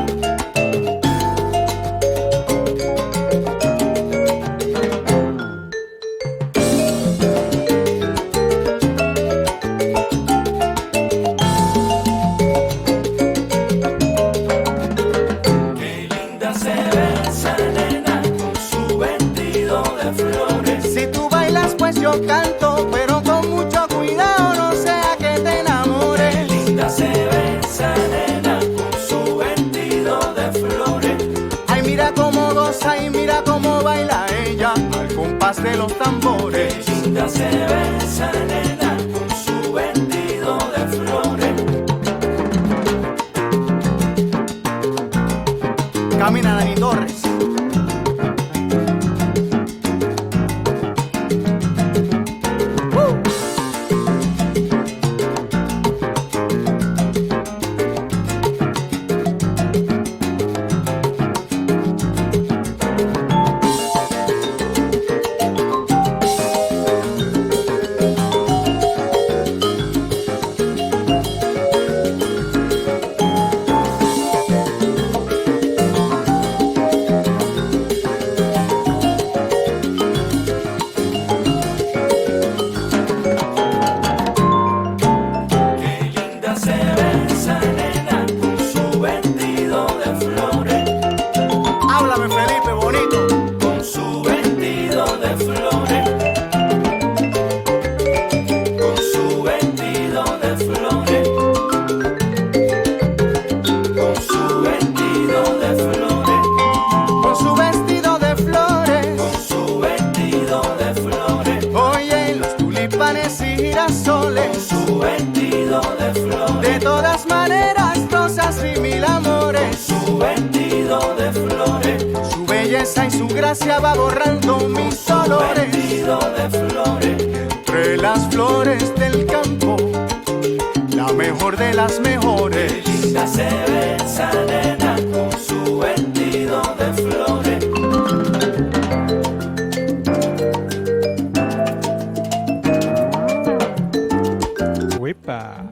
de los tambores. Qué linda se ve esa nena con su vestido de flores. Camina Dani Torres. Y su gracia va borrando mis dolores. De flores. Entre las flores del campo, la mejor de las mejores. Qué linda se ve esa nena con su vestido de flores. Whippa.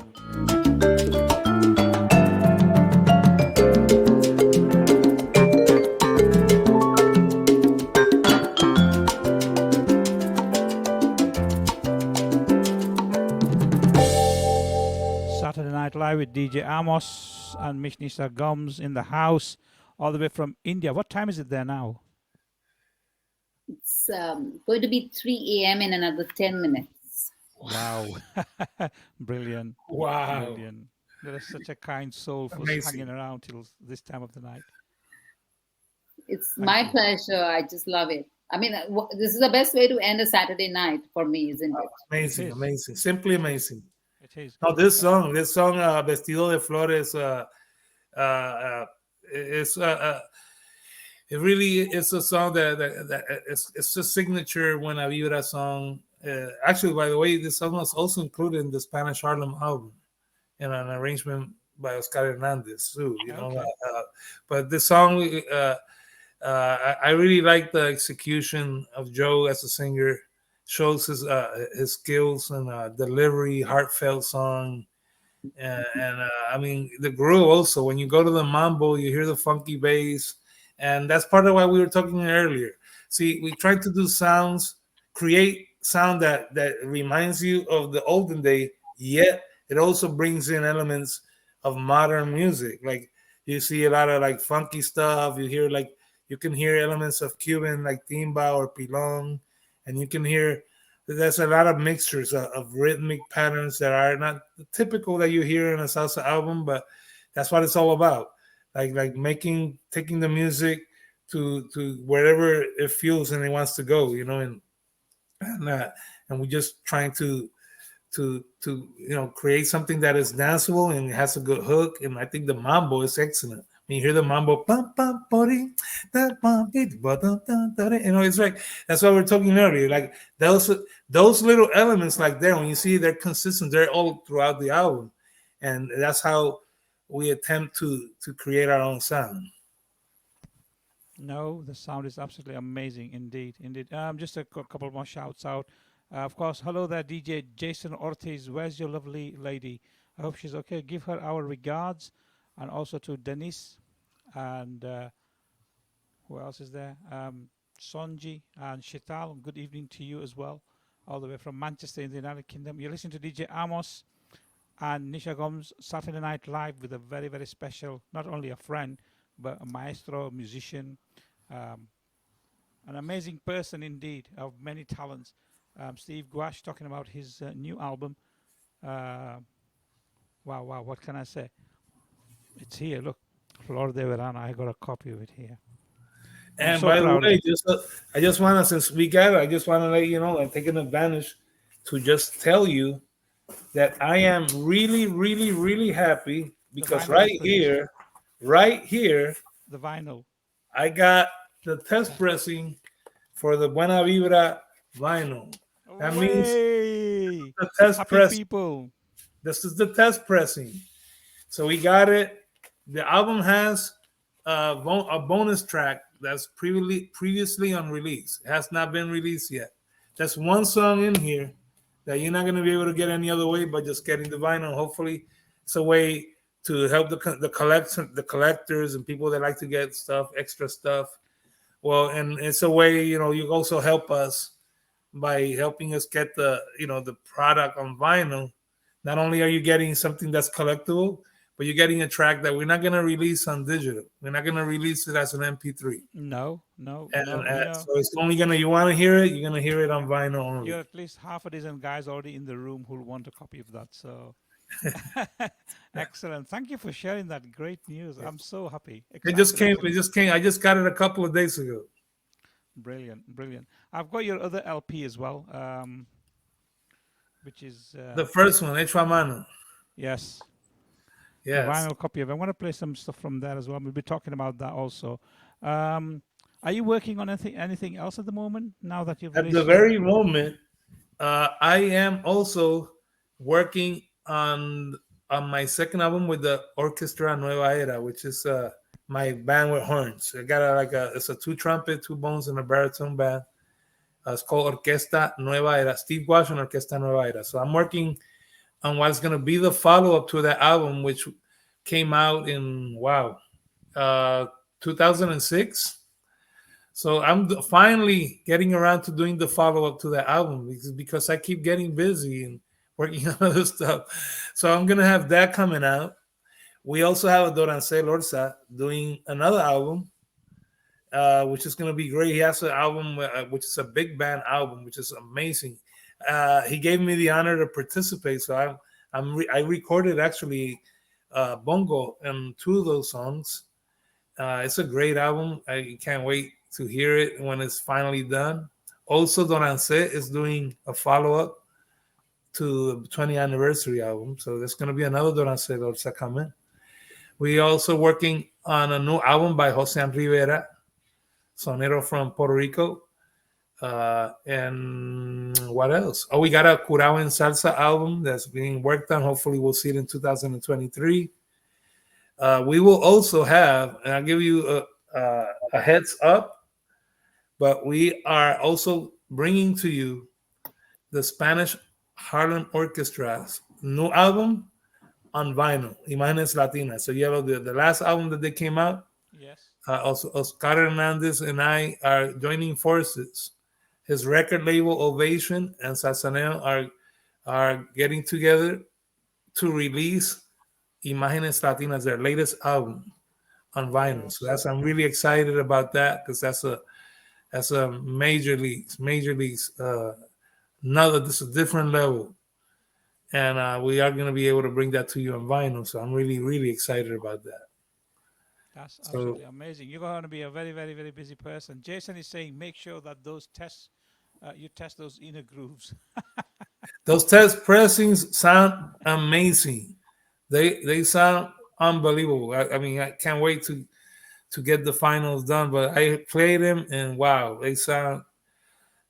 Live with DJ Amos and Miss Nisha Gomes in the house, all the way from India. What time is it there now? It's going to be 3 a.m. in another 10 minutes. Wow. Brilliant. Wow. Brilliant. There is such a kind soul for hanging around till this time of the night. It's my pleasure. I just love it. I mean, this is the best way to end a Saturday night for me, isn't it? Amazing, amazing. Simply amazing. It is. No, this song, Vestido de Flores, it really is a song that it's a signature Buena Vibra song. Actually, by the way, this song was also included in the Spanish Harlem album in an arrangement by Oscar Hernandez too. You know, but this song, I really like the execution of Joe as a singer. Shows his skills and delivery, heartfelt song, and I mean the groove also. When you go to the mambo, you hear the funky bass, and that's part of why we were talking earlier. See, we try to do create sound that reminds you of the olden day, yet it also brings in elements of modern music. Like you see a lot of like funky stuff. You can hear elements of Cuban like timba or pilon. And you can hear that there's a lot of mixtures of rhythmic patterns that are not typical that you hear in a salsa album, but that's what it's all about. Like taking the music to wherever it feels and it wants to go, you know, and we're just trying to create something that is danceable and it has a good hook. And I think the mambo is excellent. When you hear the mambo, it's like that's what we were talking earlier. Like those little elements, like there, when you see they're consistent, they're all throughout the album, and that's how we attempt to create our own sound. No, the sound is absolutely amazing indeed. Just a couple more shouts out. Of course, hello there, DJ Jason Ortiz. Where's your lovely lady? I hope she's okay. Give her our regards. And also to Denise and who else is there? Sonji and Shital. Good evening to you as well, all the way from Manchester in the United Kingdom. You're listening to DJ Amos and Nisha Gomes Saturday Night Live with a very, very special, not only a friend, but a maestro, a musician, an amazing person indeed, of many talents. Steve Guasch talking about his new album. Wow, what can I say? It's here, look, Flor de Verano. I got a copy of it here. I'm And so by the proud of way, you. I just want to, since we got it, I just want to let you know, I'm taking advantage to just tell you that I am really, really, really happy The because vinyl is finished. right here, The vinyl. I got the test pressing for the Buena Vibra vinyl. That means Way! the test Happy press. people. This is the test pressing. So we got it. The album has a bonus track that's previously unreleased. It has not been released yet. That's one song in here that you're not going to be able to get any other way but just getting the vinyl. Hopefully, it's a way to help the collectors and people that like to get stuff, extra stuff. Well, and it's a way, you also help us by helping us get the product on vinyl. Not only are you getting something that's collectible, but you're getting a track that we're not going to release on digital. We're not going to release it as an MP3. No, no, And no. so it's only you want to hear it, you're going to hear it on vinyl You're only. at least half a dozen guys already in the room who'll want a copy of that. So excellent. Thank you for sharing that great news. I'm so happy, It just excited came. actually. It just came. I just got it a couple of days ago. Brilliant, brilliant. I've got your other LP as well, which is The first one, Hecho a Mano. yes, the Yes. vinyl copy of it. I want to play some stuff from that as well. We'll be talking about that also. Um, are you working on anything else at the moment now that you've At the released your? very moment, I am also working on my second album with the Orchestra Nueva Era, which is my band with horns. I got it's a two trumpet, two bones, and a baritone band. It's called Orquesta Nueva Era, Steve Guasch and Orquesta Nueva Era. So I'm working on what's going to be the follow up to that album, which came out in uh, 2006. So I'm finally getting around to doing the follow up to that album because I keep getting busy and working on other stuff. So I'm gonna have that coming out. We also have Dorancel Orsa doing another album, which is gonna be great. He has an album which is a big band album, which is amazing. He gave me the honor to participate, so I recorded actually bongo and two of those songs. It's a great album. I can't wait to hear it when it's finally done. Also, Donance is doing a follow up to the 20th anniversary album. So there's going to be another Donance Orsa coming. We also working on a new album by Jose Rivera, sonero from Puerto Rico. And what else? Oh, we got a Curao en Salsa album that's being worked on. Hopefully, we'll see it in 2023. We will also have, and I'll give you a heads up, but we are also bringing to you the Spanish Harlem Orchestra's new album on vinyl, Imágenes Latinas. So you have the last album that they came out. Yes. Also, Oscar Hernandez and I are joining forces. His record label Ovation and Sazaneo are getting together to release Imágenes Latinas, their latest album on vinyl. So I'm really excited about that because that's a major leagues, this is a different level. And we are going to be able to bring that to you on vinyl. So I'm really, really excited about that. That's absolutely amazing. You're going to be a very, very, very busy person. Jason is saying make sure that those tests, you test those inner grooves. Those test pressings sound amazing. They sound unbelievable. I mean, I can't wait to get the finals done. But I played them, and wow, they sound.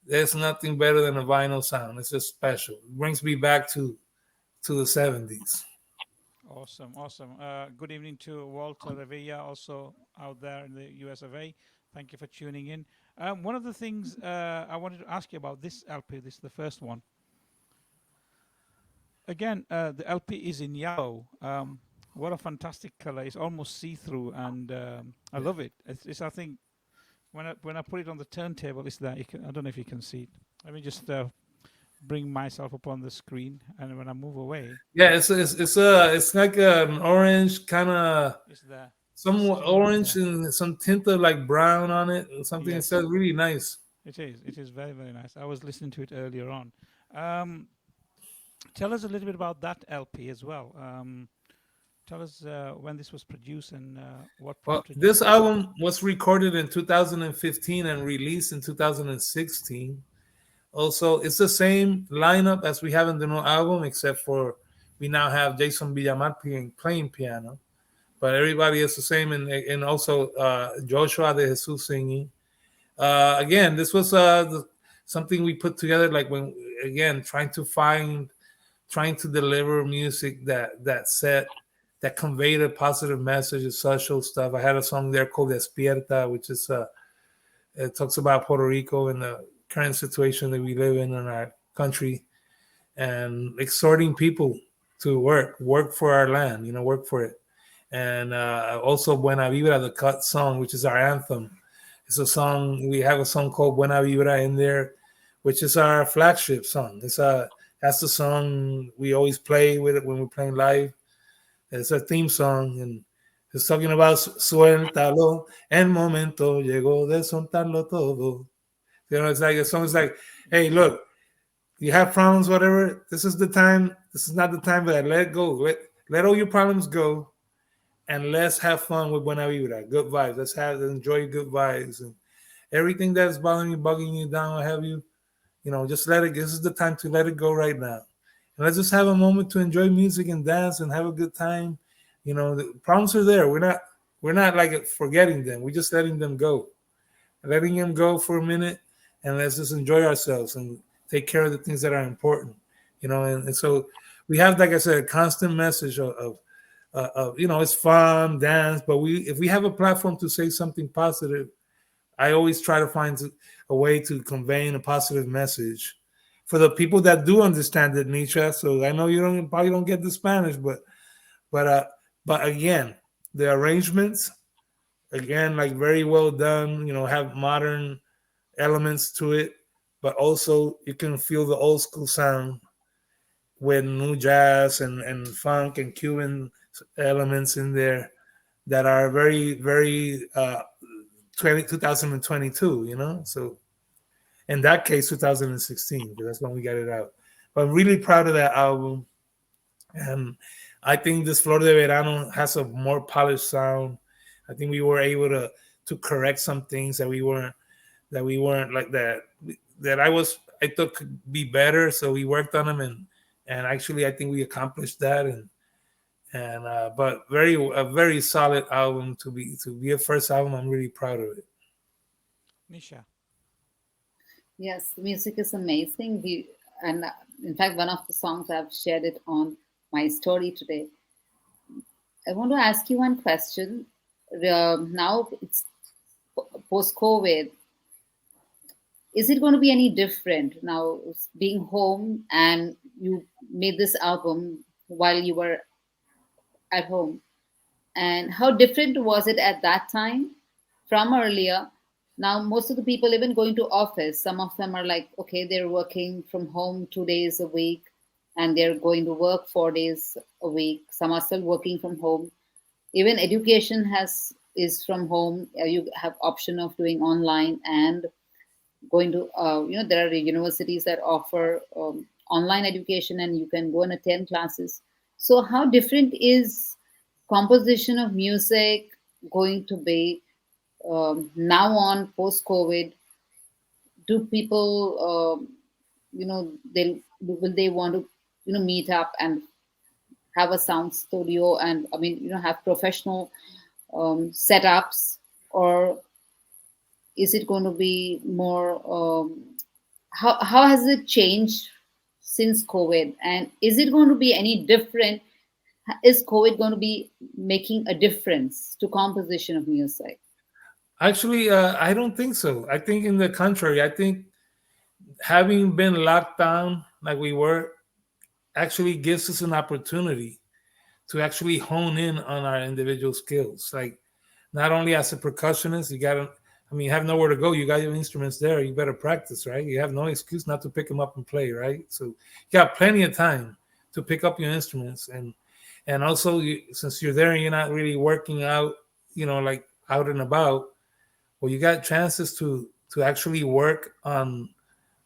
There's nothing better than a vinyl sound. It's just special. It brings me back to the 70s. Awesome, awesome. Good evening to Walter Revilla, also out there in the US of A. Thank you for tuning in. One of the things I wanted to ask you about this LP, this is the first one. Again, the LP is in yellow. What a fantastic color! It's almost see-through, and I love it. It's I think when I put it on the turntable, it's there. I don't know if you can see it. Let me just bring myself up on the screen, and when I move away, yeah, it's like an orange kind of. it's there. Some orange and some tint of like brown on it, or something. Yes. It's really nice. It is very, very nice. I was listening to it earlier on. Tell us a little bit about that LP as well. tell us when this was produced and what Well, prompted you this to. album was recorded in 2015 and released in 2016. Also, it's the same lineup as we have in the new album, except for we now have Jason Villamar playing piano, but everybody is the same, and also Joshua de Jesus singing. Again, this was something we put together, like when again trying to deliver music that conveyed a positive message of social stuff. I had a song there called Despierta, which is it talks about Puerto Rico and the current situation that we live in our country, and exhorting people to work for our land, work for it. And also Buena Vibra, the cut song, which is our anthem. It's a song, we have a song called Buena Vibra in there, which is our flagship song. That's the song we always play with it when we're playing live. It's a theme song, and it's talking about suéltalo, el momento llegó de soltarlo todo. It's like the song is like, hey, look, you have problems, whatever. This is the time. This is not the time for that. Let it go. Let all your problems go, and let's have fun with Buena Vibra. Good vibes. Enjoy good vibes, and everything that's bothering you, bugging you down, what have you. Just let it. This is the time to let it go right now, and let's just have a moment to enjoy music and dance and have a good time. The problems are there. We're not like forgetting them. We're just letting them go for a minute, and let's just enjoy ourselves and take care of the things that are important. And so we have, like I said, a constant message of it's fun, dance, but if we have a platform to say something positive, I always try to find a way to convey a positive message for the people that do understand it, Nisha. So I know you probably don't get the Spanish, but again, the arrangements, again, like very well done. Have modern elements to it, but also you can feel the old school sound with new jazz and funk and Cuban elements in there that are very, very 2022, so in that case 2016, because that's when we got it out. But I'm really proud of that album, and I think this Flor de Verano has a more polished sound. I think we were able to correct some things that we weren't like that I thought could be better, so we worked on them, and actually I think we accomplished that, and but a very solid album to be a first album. I'm really proud of it. Nisha. Yes, the music is amazing. And in fact, one of the songs I've shared it on my story today. I want to ask you one question. Now it's post-COVID. Is it going to be any different now, being home and you made this album while you were at home? And how different was it at that time from earlier? Now, most of the people even going to office, some of them are like, okay, they're working from home 2 days a week and they're going to work 4 days a week. Some are still working from home. Even education is from home. You have option of doing online and going to, there are universities that offer online education and you can go and attend classes. So how different is composition of music going to be now on post-COVID? Do people, will they want to, meet up and have a sound studio and, have professional setups, or is it going to be more? How has it changed since COVID, and is it going to be any different? Is COVID going to be making a difference to composition of music? Actually, I don't think so. I think in the contrary. I think having been locked down like we were actually gives us an opportunity to actually hone in on our individual skills. Like, not only as a percussionist, you have nowhere to go. You got your instruments there. You better practice, right? You have no excuse not to pick them up and play, right? So you got plenty of time to pick up your instruments. And also, since you're there and you're not really working out, like out and about, well, you got chances to actually work on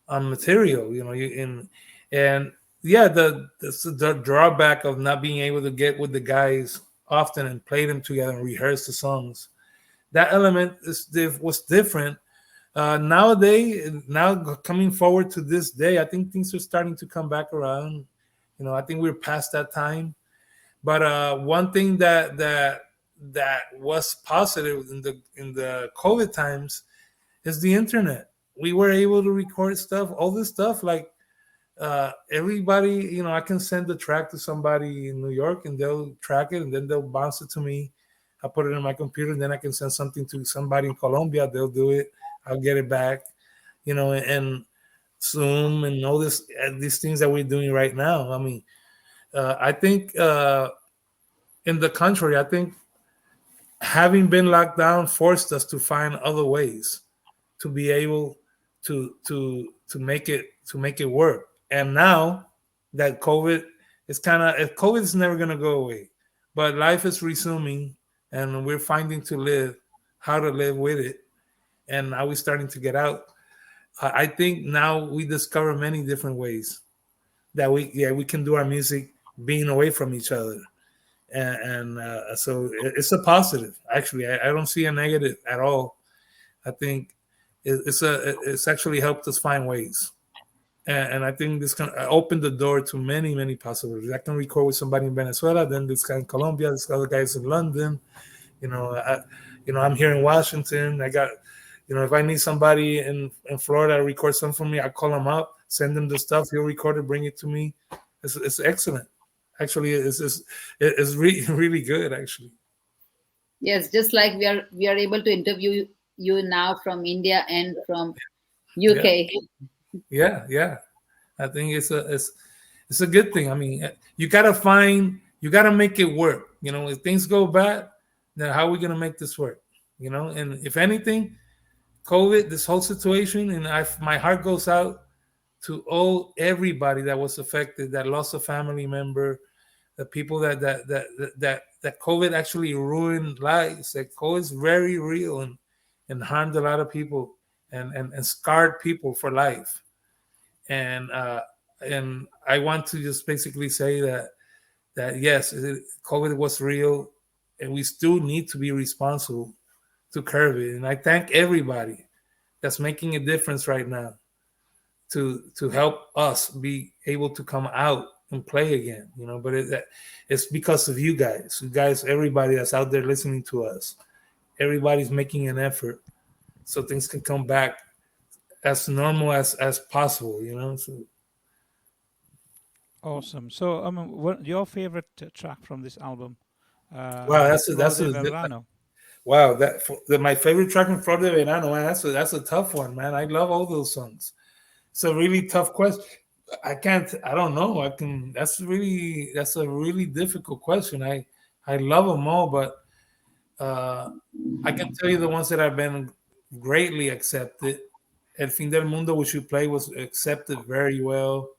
material, and yeah, the drawback of not being able to get with the guys often and play them together and rehearse the songs. That element was different. Nowadays, now coming forward to this day, I think things are starting to come back around. I think we're past that time. But one thing that was positive in the COVID times is the internet. We were able to record stuff, all this stuff. Like everybody, I can send the track to somebody in New York, and they'll track it, and then they'll bounce it to me. I put it in my computer, and then I can send something to somebody in Colombia. They'll do it. I'll get it back. And Zoom and all these things that we're doing right now. I mean, I think in the country, I think having been locked down forced us to find other ways to be able to make it work. And now that COVID COVID is never going to go away, but life is resuming, and we're finding how to live with it, and now we're starting to get out. I think now we discover many different ways that we can do our music being away from each other, and so it's a positive. Actually, I don't see a negative at all. I think it's actually helped us find ways, and I think this can open the door to many possibilities. I can record with somebody in Venezuela, then this guy in Colombia, this other guy's in London. I'm here in Washington. I got, if I need somebody in Florida to record something for me, I call him up, send him the stuff, he'll record it, bring it to me. It's excellent. Actually, it's really, really good, actually. Yes, just like we are able to interview you now from India and from UK. Yeah. I think it's a good thing. I mean, you gotta make it work. If things go bad, then how are we gonna make this work? And if anything, COVID, this whole situation, and my heart goes out to everybody that was affected, that lost a family member, the people that COVID actually ruined lives. That COVID is very real and harmed a lot of people and scarred people for life. And I want to just basically say that yes, COVID was real, and we still need to be responsible to curb it. And I thank everybody that's making a difference right now to help us be able to come out and play again. But it's because of you guys, everybody that's out there listening to us. Everybody's making an effort so things can come back as normal as possible. So, Awesome. So, what your favorite track from this album? Wow, that's Flor de Verano. Wow, my favorite track in Flor de Verano, man. That's a tough one, man. I love all those songs. It's a really tough question. I don't know. That's a really difficult question. I love them all, but I can tell you the ones that have been greatly accepted. El Fin del Mundo, which you play, was accepted very well.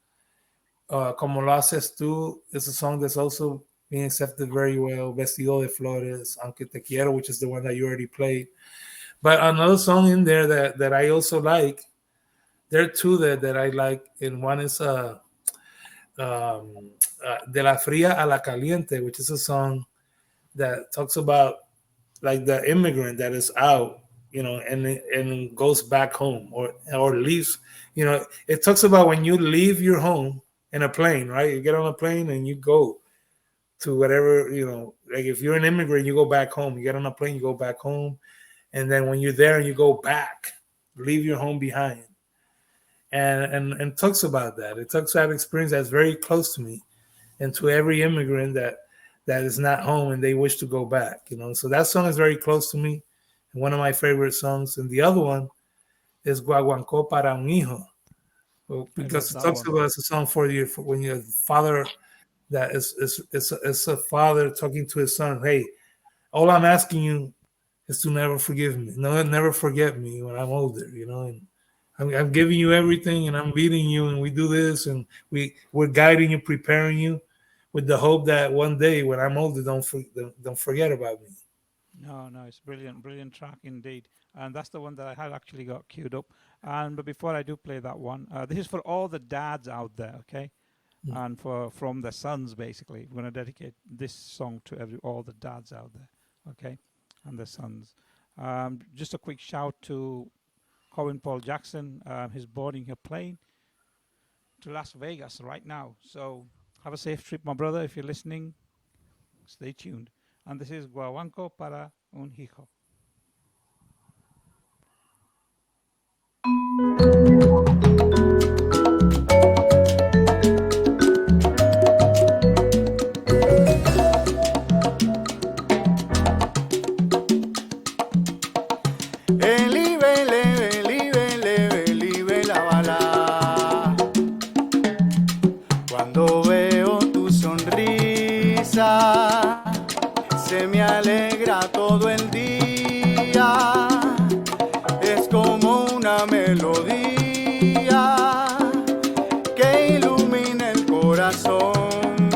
Como lo haces tú is a song that's also being accepted very well. Vestido de Flores, Aunque te quiero, which is the one that you already played. But another song in there that I also like, there are two that I like, and one is De la Fría a la Caliente, which is a song that talks about like the immigrant that is out, and goes back home or leaves. It talks about when you leave your home in a plane, right? You get on a plane and you go to whatever, like if you're an immigrant, you go back home. You get on a plane, you go back home. And then when you're there and you go back, leave your home behind. And talks about that. It talks about experience that's very close to me and to every immigrant that is not home and they wish to go back, So that song is very close to me. And one of my favorite songs. And the other one is Guaguancó para un hijo. Because it talks about, it's a song for when your father, that is a father talking to his son. Hey, all I'm asking you is to never forgive me. No, never forget me when I'm older, and I'm giving you everything, and I'm leading you, and we do this, and we're guiding you, preparing you, with the hope that one day when I'm older, don't forget about me. No, it's brilliant track indeed, and that's the one that I had actually got queued up. But before I do play that one, this is for all the dads out there, okay? and from the sons, basically. We're going to dedicate this song to all the dads out there, okay, and the sons. Just a quick shout to Colin Paul Jackson. He's boarding a plane to Las Vegas right now. So have a safe trip, my brother. If you're listening, stay tuned. And this is Guaguanco para un hijo. Cuando veo tu sonrisa, se me alegra todo el día. Es como una melodía que ilumina el corazón.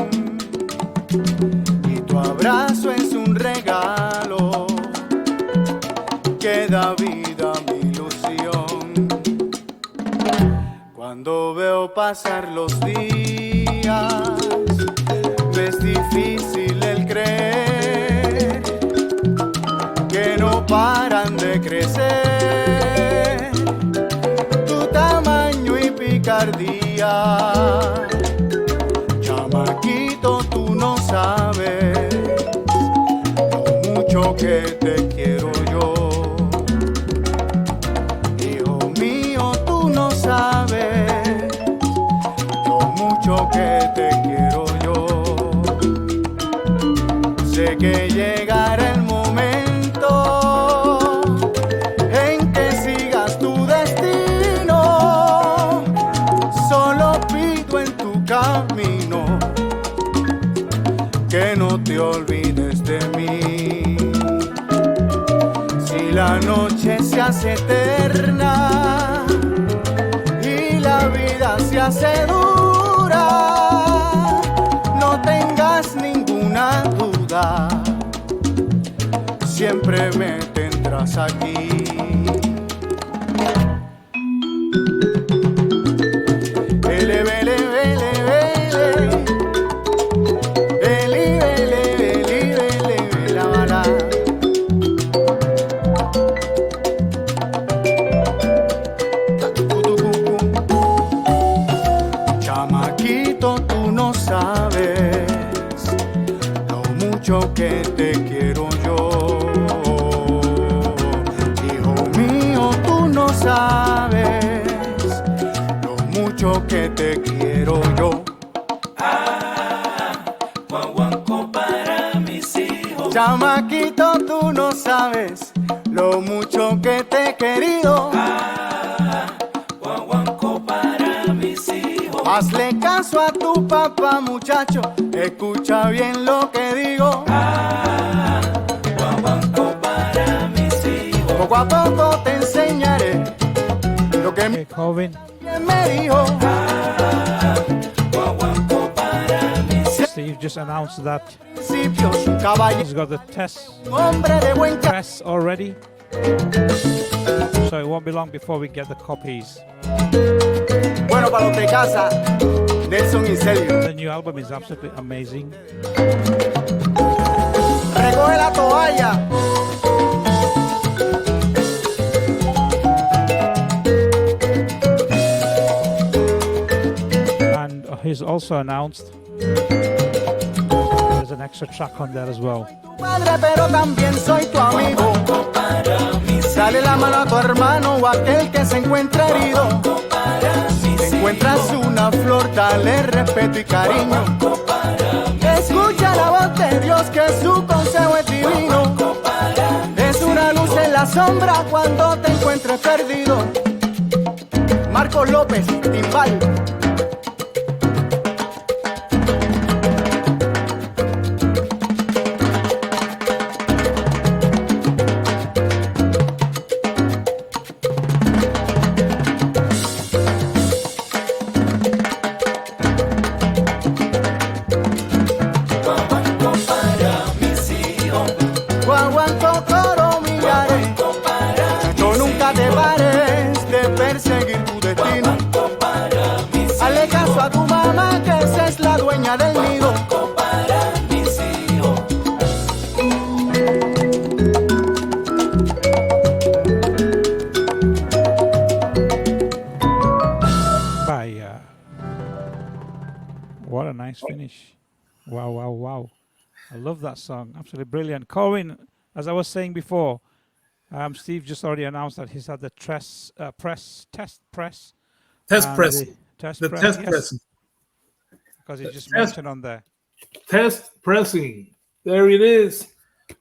Y tu abrazo es un regalo que da vida a mi ilusión. Cuando veo pasar los días, me es difícil el creer que no paran de crecer tu tamaño y picardía. Chamaquito, tú no sabes lo mucho que te quiero yo. Hijo mío, tú no sabes lo mucho que te quiero yo. Sé que llegará el momento en que sigas tu destino. Solo pido en tu camino que no te olvides de mí. Si la noche se hace eterna y la vida se hace dura, no tengas ninguna duda, siempre me tendrás aquí. Ele, vele, vele, vele. Eli, vele, vele, vele, vela, bala. Chamaquito, tú no sabes lo mucho que te quiero yo. Hijo mío, tú no sabes lo mucho que te quiero yo. Guaguanco para mis hijos. Chamaquito, tú no sabes lo mucho que te he querido. Guaguanco para mis hijos. Hazle caso a tu papá, muchacho, escucha bien lo que digo. Guaguanco para mis hijos. Poco a poco te enseñaré lo que Okay, Colvin. me dijo. Guaguanco para mis hijos. Steve just announced that Principios, un caballero, he's got the test un hombre de buen press already. So it won't be long before we get the copies. bueno para los de casa, Nelson y Celio. The new album is absolutely amazing. Recoge la toalla. And he's also announced there's an extra track on there as well. Padre, pero también soy tu amigo. Dale la mano a tu hermano o a aquel que se encuentra herido. Si encuentras una flor, dale respeto y cariño. Escucha la voz de Dios, que su consejo es divino. Es una luz en la sombra cuando te encuentres perdido. Marcos López, timbal. Guaguanco, coro, millares. Tú nunca te pares de perseguir tu destino. finish. Wow, wow, wow. I love that song. Absolutely brilliant. Corwin, as I was saying before, Steve just already announced that he's had the test press. Test And pressing. the test The press, test yes, pressing. because he just test- mentioned on there. Test pressing. There it is.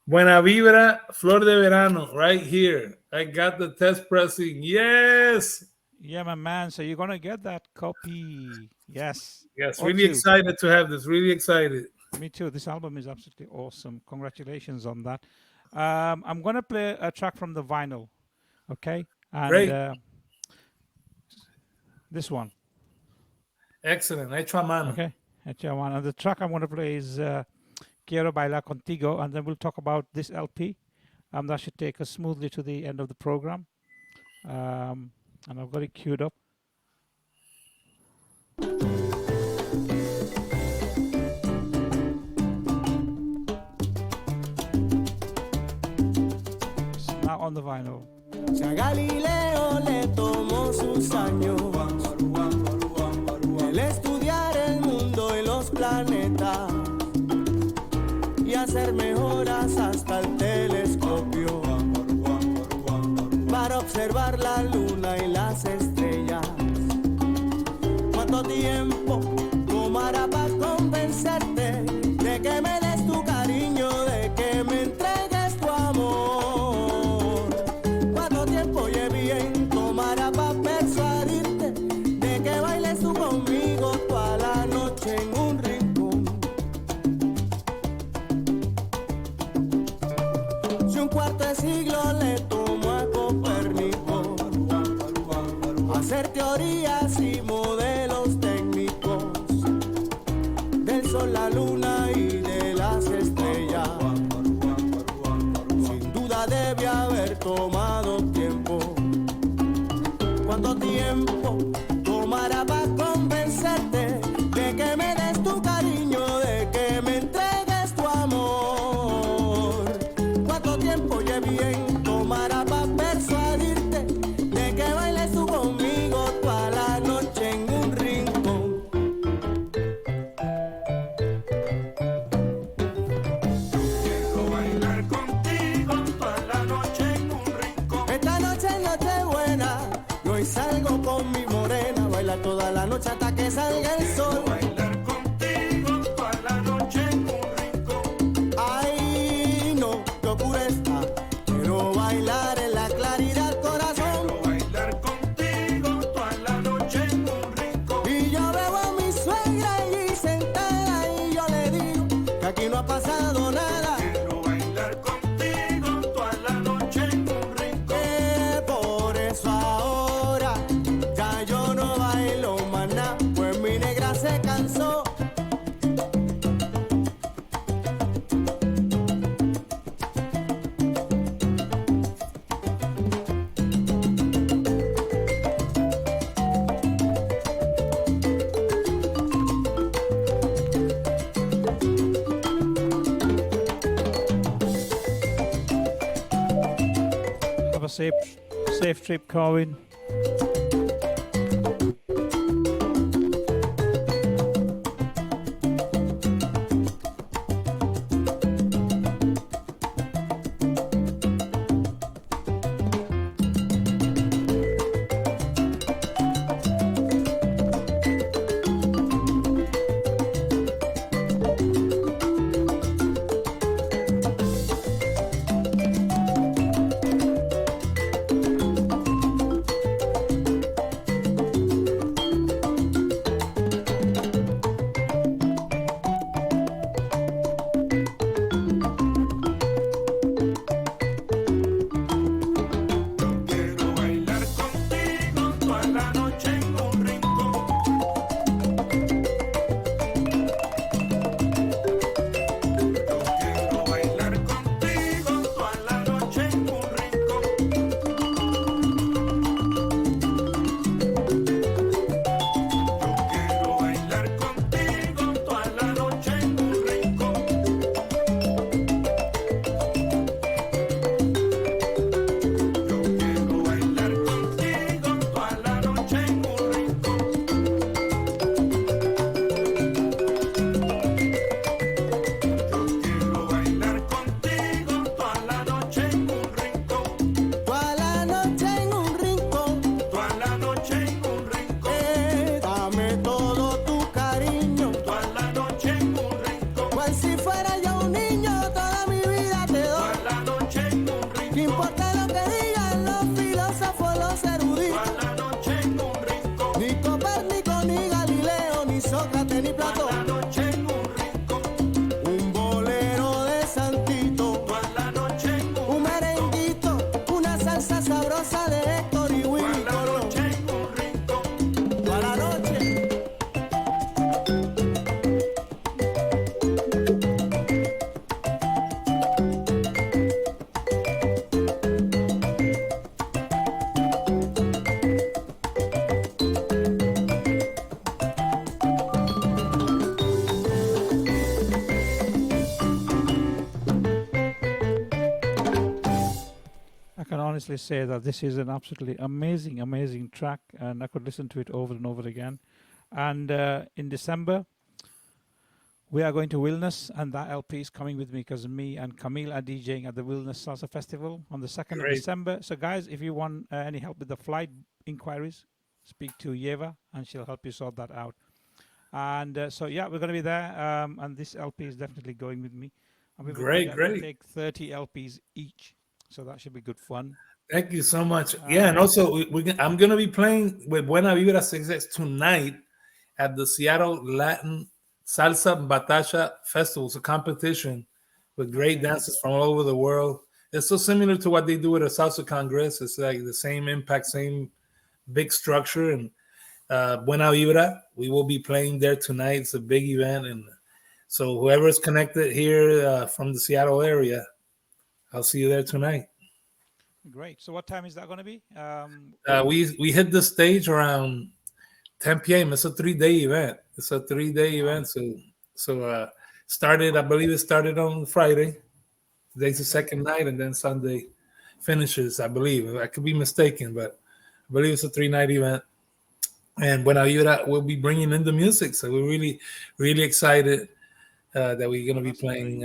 Buena Vibra, Flor de Verano, right here. I got the test pressing. Yes. Yeah, my man. So you're gonna get that copy. Yes. Yes, Or really two. excited to have this. Really excited. Me too. This album is absolutely awesome. Congratulations on that. I'm gonna play a track from the vinyl. Okay. And Great. this one. Excellent. Hecho a mano. Okay. That's your one. And the track I'm going to play is Quiero Bailar Contigo, and then we'll talk about this LP. That should take us smoothly to the end of the program. And I've got it queued up. It's now on the vinyl. Si a Galileo le tomó sus años el estudiar el mundo y los planetas y hacer mejoras hasta el telescopio para observar la luna y las estrellas. ¿Cuánto tiempo tomará para convencerte de que me des tu cariño, de que me entregues tu amor? ¿Cuánto tiempo bien tomará para persuadirte de que bailes tú conmigo toda la noche en un rincón? Si un cuarto de siglo le tomó a Copérnico hacer teorías y modelos técnicos del sol, la luna y de las estrellas, sin duda debe haber tomado tiempo. ¿Cuánto tiempo tomará para convencerte de que me des tu cariño, de que me entregues tu amor? ¿Cuánto tiempo bien tomará para persuadirte de que bailes tú conmigo toda la noche en un rincón? Quiero bailar contigo toda la noche en un rincón. Esta noche es noche buena, y hoy salgo con mi morena, baila toda la noche hasta que salga el sol. Bailar contigo toda la noche en un rincón. Ay, no, qué ocurre está. Quiero bailar en la claridad, corazón. Quiero bailar contigo toda la noche en un rincón. Y yo veo a mi suegra allí sentada y yo le digo que aquí no ha pasado nada. Quiero bailar contigo toda la noche en un rincón. Por eso ahora ya yo no bailo más nada, pues mi negra se cansó. Have a safe trip, Corwin. si fuera yo un niño, toda mi vida te doy. Toda la noche en un rincón. No importa lo que digan los filósofos, los eruditos. Toda la noche en un rincón. Ni Copérnico, ni Galileo, ni Sócrates, ni Toda Platón. la noche en un rincón. Un bolero de Santito, Toda la noche en un un merenguito, una salsa sabrosa de Héctor y Willy Toda la Colón. noche en un rincón. Toda la noche. I can honestly say that this is an absolutely amazing, amazing track, and I could listen to it over and over again. And in December, we are going to Wilderness, and that LP is coming with me because me and Camille are DJing at the Wilderness Salsa Festival on the 2nd of Great. December. So, guys, if you want any help with the flight inquiries, speak to Yeva, and she'll help you sort that out. And so, yeah, we're going to be there, and this LP is definitely going with me. And we're Great, going great. to take 30 LPs each, so that should be good fun. Thank you so much. Yeah, and also I'm gonna be playing with Buena Vibra Success tonight at the Seattle Latin Salsa Batasha Festival. It's a competition with great dancers from all over the world. It's so similar to what they do at a Salsa Congress. It's like the same impact, same big structure. And Buena Vibra, we will be playing there tonight. It's a big event, and so whoever is connected here from the Seattle area, I'll see you there tonight. Great. So, what time is that going to be? We hit the stage around 10 p.m. It's a 3-day event. It's a 3-day event. So started, I believe it started on Friday. Today's the second night, and then Sunday finishes, I believe. I could be mistaken, but I believe it's a 3-night event. And Buena Vibra will be bringing in the music. So we're really, really excited that we're going to be playing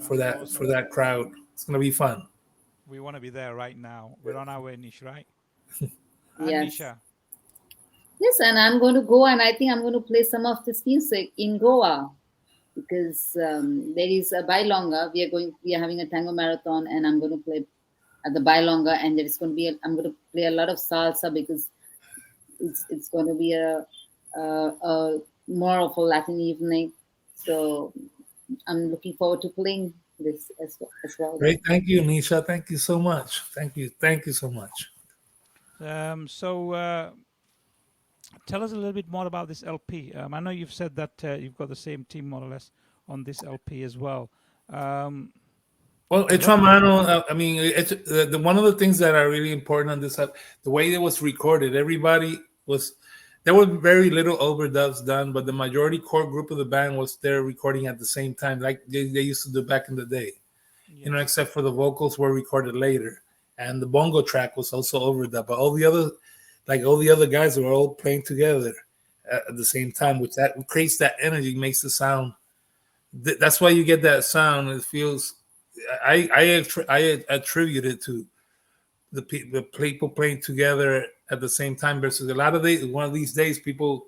for that crowd. It's going to be fun. We want to be there right now. We're on our way, Nish, right? Yes. Nisha. Yes, and I'm going to go, and I think I'm going to play some of this music in Goa because there is a bailonga. We are having a tango marathon, and I'm going to play at the bailonga, and there is going to be I'm going to play a lot of salsa because it's going to be a more of a Latin evening. So I'm looking forward to playing this as well. Great. Thank you, Nisha. Thank you so much. Thank you so much. So tell us a little bit more about this LP. I know you've said that you've got the same team more or less on this LP as well. Well, Etramano, I mean, it's one of the things that are really important on this, the way it was recorded, there were very little overdubs done, but the majority core group of the band was there recording at the same time, like they used to do back in the day. Yes. Except for the vocals were recorded later. And the bongo track was also overdubbed, but all the other guys were all playing together at the same time, which that creates that energy, makes the sound. That's why you get that sound. It feels, I attribute it to the people playing together at the same time versus a lot of one of these days people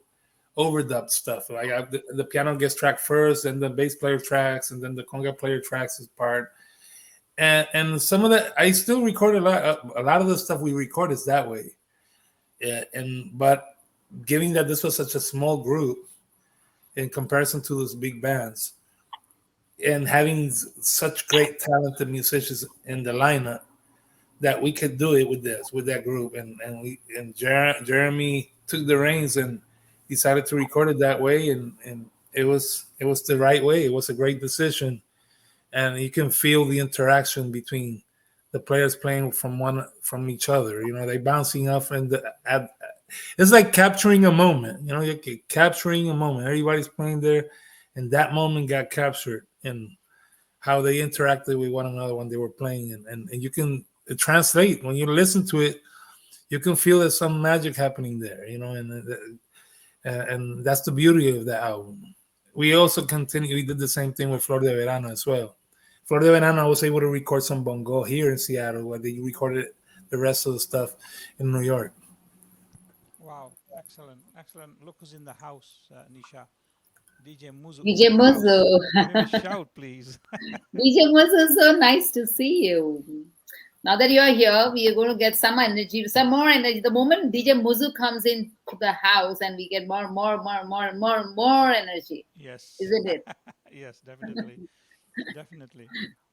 overdub stuff. Like the piano gets tracked first, and the bass player tracks, and then the conga player tracks his part. And some of that I still record a lot of the stuff we record is that way. Yeah, but given that this was such a small group in comparison to those big bands, and having such great talented musicians in the lineup, that we could do it with that group, and Jeremy took the reins and decided to record it that way, and it was the right way. It was a great decision, and you can feel the interaction between the players playing from each other. They bouncing off, and it's like capturing a moment. You're capturing a moment. Everybody's playing there, and that moment got captured, and how they interacted with one another when they were playing, and you can translate when you listen to it. You can feel there's some magic happening there, and that's the beauty of the album. We also continue. We did the same thing with Flor de Verano as well. Flor de Verano, I was able to record some bongo here in Seattle, where they recorded the rest of the stuff in New York. Wow, excellent. Look who's in the house, Nisha. DJ Muzu in DJ the house. Muzu. Give him a shout, please. DJ Muzu, so nice to see you. Now that you are here, we are going to get some energy, some more energy. The moment DJ Muzu comes into the house, and we get more energy, Yes. isn't it? Yes, definitely. Definitely.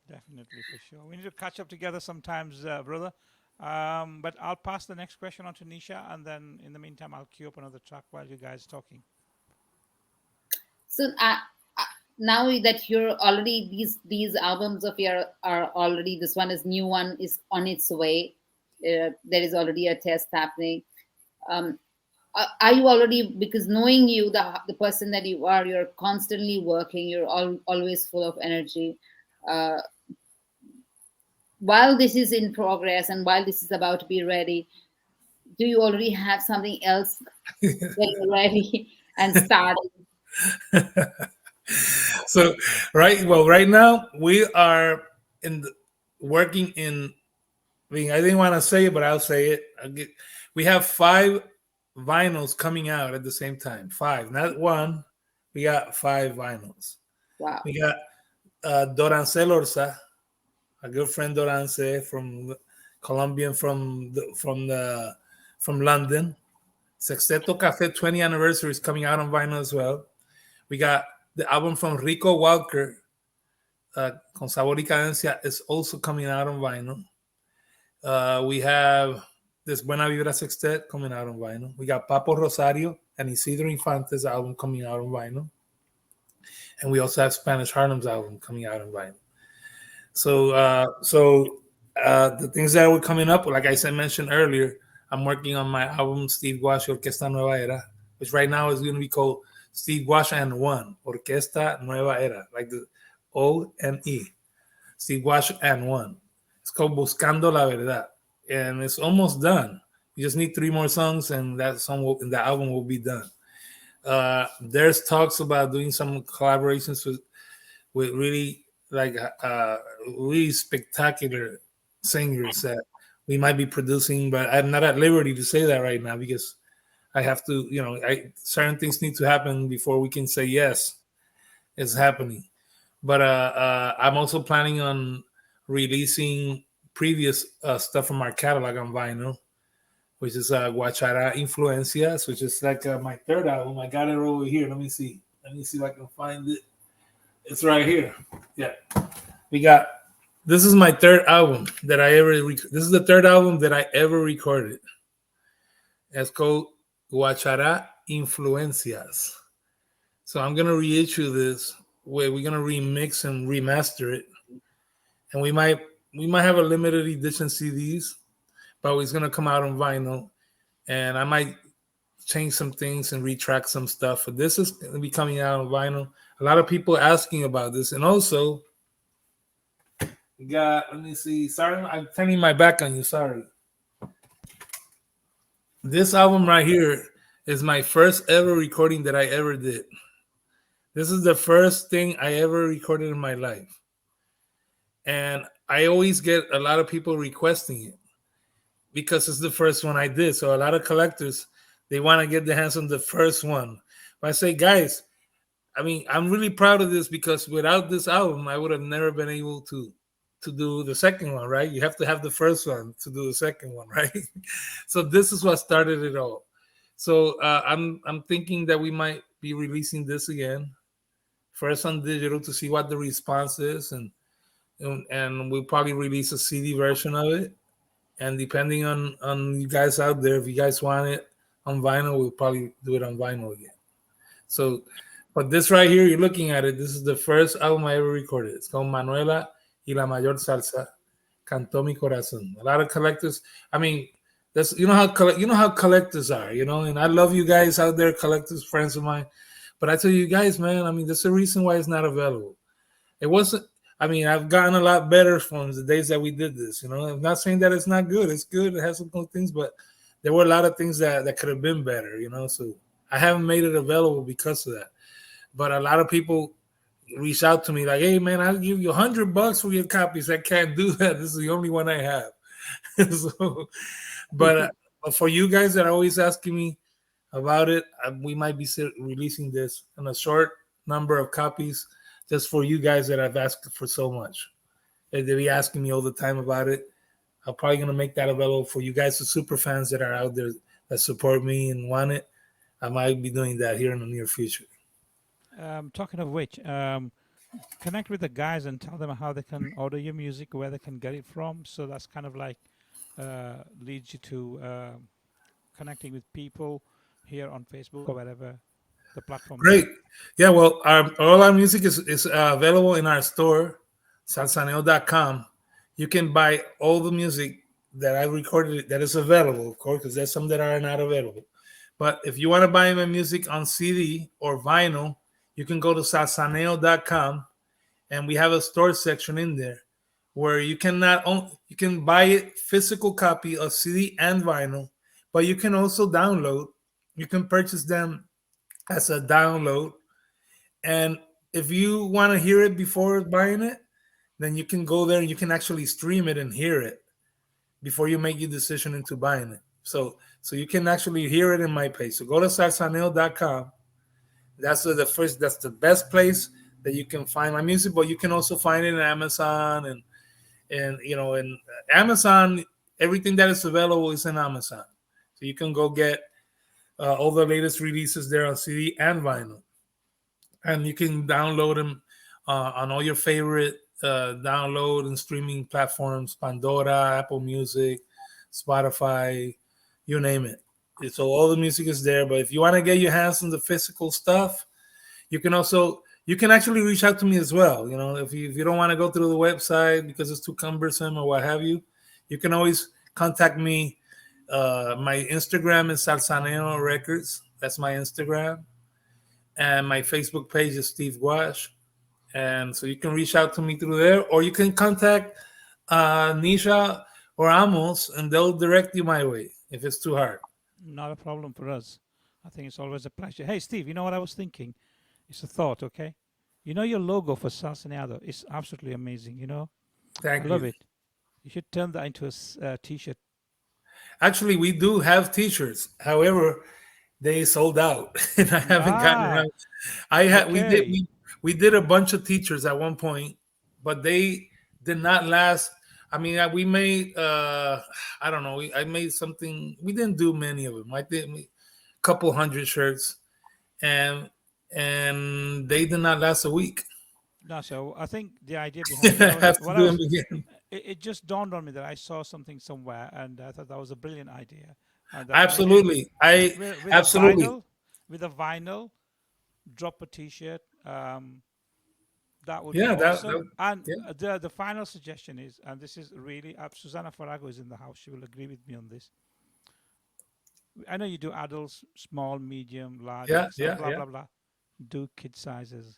Definitely, for sure. We need to catch up together sometimes, brother. But I'll pass the next question on to Nisha, and then in the meantime, I'll queue up another track while you guys talking. So now that you're already these albums of your are already, this one is new, one is on its way. There is already a test happening. Are you already, because knowing you, the person that you are, you're constantly working, you're always full of energy. Uh, while this is in progress and while this is about to be ready, do you already have something else getting ready and starting? So right now we are working in. I mean, I didn't want to say it, but I'll say it. We have 5 vinyls coming out at the same time. 5, not one. We got 5 vinyls. Wow. We got Dorance Lorza, a good friend Dorance from Colombian from London. Sexteto Cafe 20 anniversary is coming out on vinyl as well. We got the album from Rico Walker, Con Sabor y Cadencia, is also coming out on vinyl. We have this Buena Vibra Sextet coming out on vinyl. We got Papo Rosario and Isidro Infante's album coming out on vinyl. And we also have Spanish Harlem's album coming out on vinyl. So the things that were coming up, like I mentioned earlier, I'm working on my album Steve Guasch Orquesta Nueva Era, which right now is going to be called Steve Guasch and One, Orquesta Nueva Era, like the O-N-E, Steve Guasch and One. It's called Buscando la Verdad, and it's almost done. You just need 3 more songs, and that album will be done. There's talks about doing some collaborations with really really spectacular singers that we might be producing, but I'm not at liberty to say that right now because I have to, certain things need to happen before we can say yes, it's happening. But I'm also planning on releasing previous stuff from our catalog on vinyl, which is Guachara Influencias, which is like my 3rd album. I got it over here. Let me see if I can find it. It's right here. Yeah, this is my 3rd album that I ever. This is the 3rd album that I ever recorded. It's called Guachara Influencias. So I'm gonna reissue this. Where we're gonna remix and remaster it, and we might have a limited edition CDs, but it's gonna come out on vinyl, and I might change some things and retrack some stuff. But this is gonna be coming out on vinyl. A lot of people asking about this, and also we got. Let me see. Sorry, I'm turning my back on you. Sorry. This album right here is my first ever recording that I ever did. This is the first thing I ever recorded in my life. And I always get a lot of people requesting it because it's the first one I did. So a lot of collectors, they want to get their hands on the first one. But I say, guys, I mean, I'm really proud of this because without this album, I would have never been able to do the second one, right? You have to have the first one to do the second one, right? So this is what started it all. So I'm thinking that we might be releasing this again, first on digital to see what the response is, and we'll probably release a CD version of it. And depending on you guys out there, if you guys want it on vinyl, we'll probably do it on vinyl again. So, but this right here, you're looking at it. This is the first album I ever recorded. It's called Manuela y la Mayor Salsa, Cantó Mi Corazón. A lot of collectors. I mean, that's you know how collectors are, and I love you guys out there, collectors, friends of mine. But I tell you guys, man, I mean, there's a reason why it's not available. It wasn't. I mean, I've gotten a lot better from the days that we did this. I'm not saying that it's not good. It's good. It has some good things, but there were a lot of things that could have been better. So I haven't made it available because of that. But a lot of people reach out to me like, "Hey, man, I'll give you $100 for your copies." I can't do that. This is the only one I have. But for you guys that are always asking me about it, we might be releasing this in a short number of copies just for you guys that I've asked for so much. They be asking me all the time about it. I'm probably going to make that available for you guys, the super fans that are out there that support me and want it. I might be doing that here in the near future. Talking of which, connect with the guys and tell them how they can order your music, where they can get it from. So that's kind of like leads you to connecting with people here on Facebook or wherever the platform. Great. Yeah, well, all our music is available in our store, salsaneo.com. You can buy all the music that I recorded that is available, of course, because there's some that are not available. But if you want to buy my music on CD or vinyl, you can go to salsaneo.com, and we have a store section in there where you can you can buy it physical copy of CD and vinyl, but you can also download. You can purchase them as a download, and if you want to hear it before buying it, then you can go there and you can actually stream it and hear it before you make your decision into buying it. So you can actually hear it in my page. So go to salsaneo.com. That's the best place that you can find my music, but you can also find it in Amazon and in Amazon, everything that is available is in Amazon. So you can go get all the latest releases there on CD and vinyl. And you can download them on all your favorite download and streaming platforms, Pandora, Apple Music, Spotify, you name it. So all the music is there. But if you want to get your hands on the physical stuff, you can actually reach out to me as well. If you don't want to go through the website because it's too cumbersome or what have you, you can always contact me. My Instagram is Salsaneo Records. That's my Instagram. And my Facebook page is Steve Guasch. And so you can reach out to me through there, or you can contact Nisha or Amos, and they'll direct you my way if it's too hard. Not a problem for us. I think it's always a pleasure. Hey, Steve, you know what I was thinking? It's a thought, okay? Your logo for Salsaneado is absolutely amazing, Thank I you. love it. You should turn that into a T-shirt. Actually, we do have T-shirts. However, they sold out, and I haven't gotten around. We did a bunch of T-shirts at one point, but they did not last. I mean, we made I don't know. I made something. We didn't do many of them. I did a couple hundred shirts, and they did not last a week. No, so I think the idea behind it just dawned on me that I saw something somewhere, and I thought that was a brilliant idea. Absolutely, absolutely. With a vinyl, drop a T-shirt. That would be awesome. The final suggestion is, and this is really, Susana Farago is in the house. She will agree with me on this. I know you do adults, small, medium, large, blah, blah. Do kid sizes.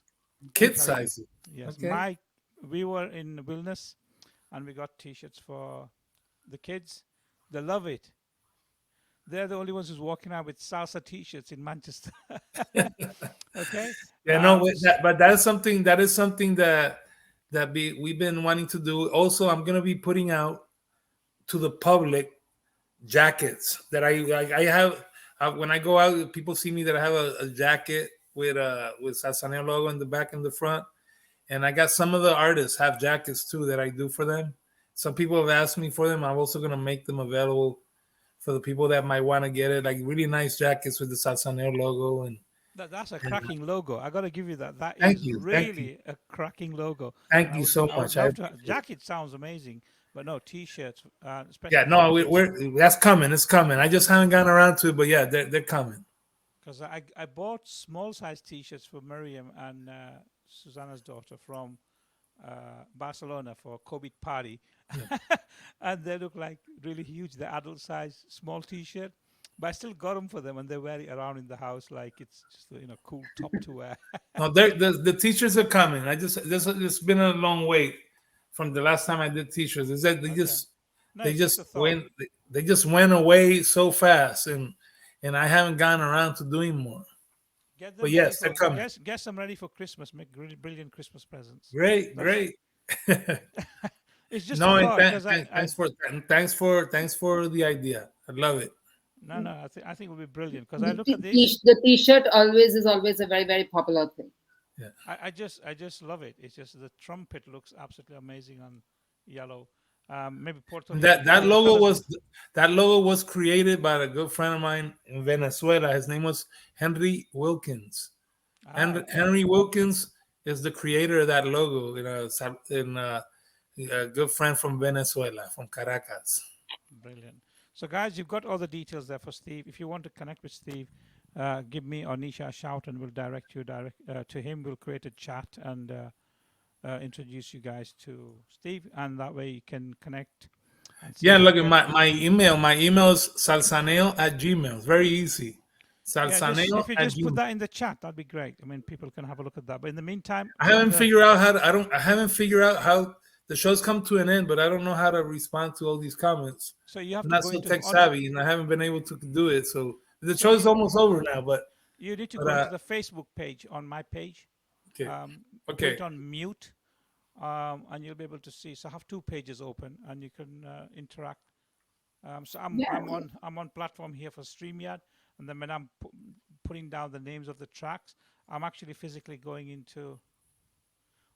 Kid sizes? Yes. Okay. We were in Wilderness, and we got T-shirts for the kids. They love it. They're the only ones who's walking out with salsa T-shirts in Manchester. Okay. Yeah, but that is something that we've been wanting to do. Also, I'm gonna be putting out to the public jackets that I have. When I go out, people see me that I have a jacket with Salsaneo logo in the back and the front, and I got some of the artists have jackets too that I do for them. Some people have asked me for them. I'm also gonna make them available for the people that might want to get it, like really nice jackets with the Salsaneo logo. And that's a cracking logo. I got to give you that. That is really a cracking logo. Thank you so much. Jacket sounds amazing, but no, T-shirts. That's coming. It's coming. I just haven't gotten around to it, but yeah, they're coming. Because I bought small size T-shirts for Miriam and Susanna's daughter from Barcelona for a COVID party. Yeah. And they look like really huge. They're adult size, small T-shirt. But I still got them for them, and they wear it around in the house like it's just cool top to wear. No, the T-shirts are coming. It's been a long wait from the last time I did T-shirts. Is that they just went away so fast, and I haven't gotten around to doing more. But yes, they're coming. Get some ready for Christmas. Make really brilliant Christmas presents. Great. It's just thanks for the idea. I love it. No, I think it will be brilliant because I look at this. The T-shirt is always a very, very popular thing. Yeah. I just love it. It's just the trumpet looks absolutely amazing on yellow. Maybe Puerto Rico. That logo was created by a good friend of mine in Venezuela. His name was Henry Wilkins. Henry Wilkins is the creator of that logo. A good friend from Venezuela, from Caracas. Brilliant. So, guys, you've got all the details there for Steve. If you want to connect with Steve, give me or Nisha a shout, and we'll direct you to him. We'll create a chat and introduce you guys to Steve, and that way you can connect. Yeah, look at my email. My email is salsaneo@gmail. It's very easy. Salsaneo. If you just put that in the chat, that'd be great. I mean, people can have a look at that. But in the meantime, I haven't figured out how the show's come to an end, but I don't know how to respond to all these comments. So you have I'm to not go so into tech savvy, and I haven't been able to do it. So the show's almost over now, but you need to go to the Facebook page on my page. Okay. Put it on mute, and you'll be able to see. So I have 2 pages open, and you can interact. So I'm on platform here for StreamYard, and then when I'm putting down the names of the tracks, I'm actually physically going into.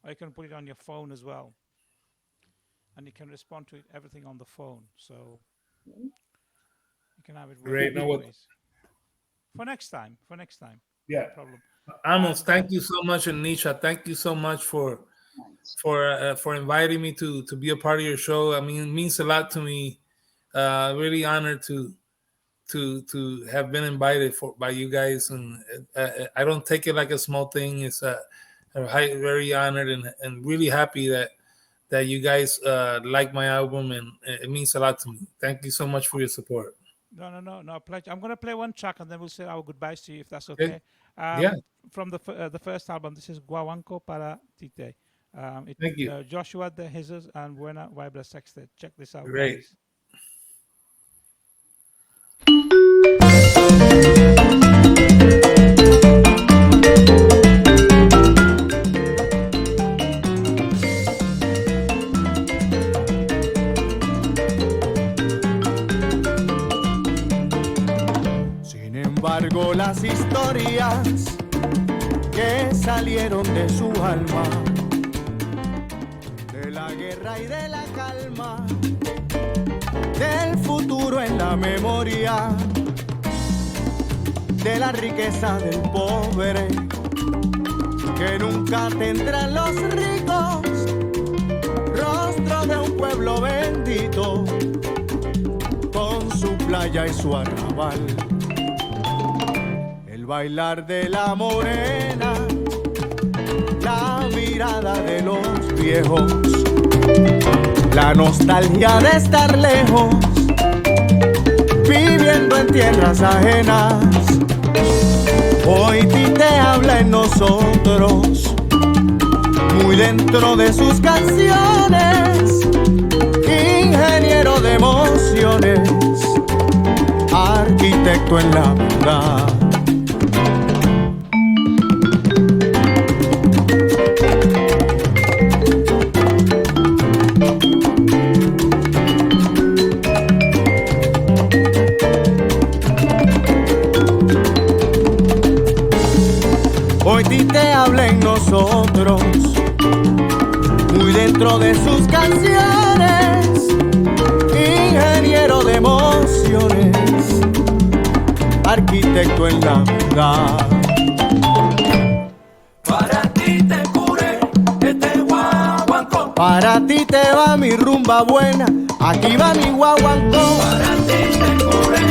Or you can put it on your phone as well, and you can respond to everything on the phone. So you can have it. Great. For next time. Yeah. No problem. Amos, thank you so much, and Nisha, thank you so much for inviting me to be a part of your show. I mean, it means a lot to me. Really honored to have been invited by you guys, and I don't take it like a small thing. It's very honored and really happy that you guys like my album, and it means a lot to me. Thank you so much for your support. No, pleasure. I'm going to play one track, and then we'll say our goodbyes to you, if that's okay. Yeah. From the first album, this is Guaguanco para Tite. Thank you. Joshua De Jesus and Buena Vibra Sextet. Check this out. Great. Guys. Sin embargo, las historias que salieron de su alma, de la guerra y de la calma, del futuro en la memoria, de la riqueza del pobre, que nunca tendrán los ricos, rostro de un pueblo bendito, con su playa y su arrabal. El bailar de la morena, la mirada de los viejos, la nostalgia de estar lejos, viviendo en tierras ajenas. Hoy Tite habla en nosotros, muy dentro de sus canciones, ingeniero de emociones, arquitecto en la verdad. Hoy Tite habla en nosotros, muy dentro de sus canciones, ingeniero de emociones, arquitecto en la verdad. Para ti te curé este guaguancó. Para ti te va mi rumba buena, aquí va mi guaguancó. Para ti te curé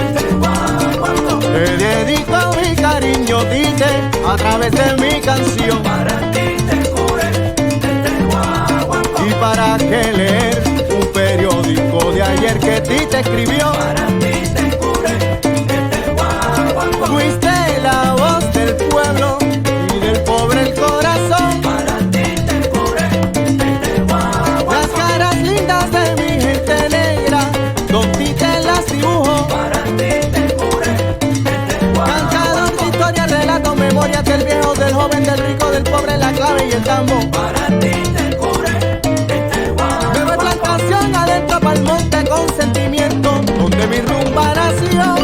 este guaguancó. Te dedico mi cariño, Tite, a través de mi canción. Para ti te curé este guaguancó. Y para qué leer un periódico de ayer que Tite escribió. Para ti te curé este guaguancó. Fuiste la voz del pueblo y del pobre el corazón. Para ti te curé este guaguancó. Las caras lindas de mi gente negra, Don Tite las dibujó. Para ti te curé este guaguancó. Cantaron historias, relatos, memorias del viejo, del joven, del rico, del pobre, la clave y el tambo. Para ti te curé este guaguancó. Me voy plantación adentro pa'l monte con sentimiento, donde mi rumba nació.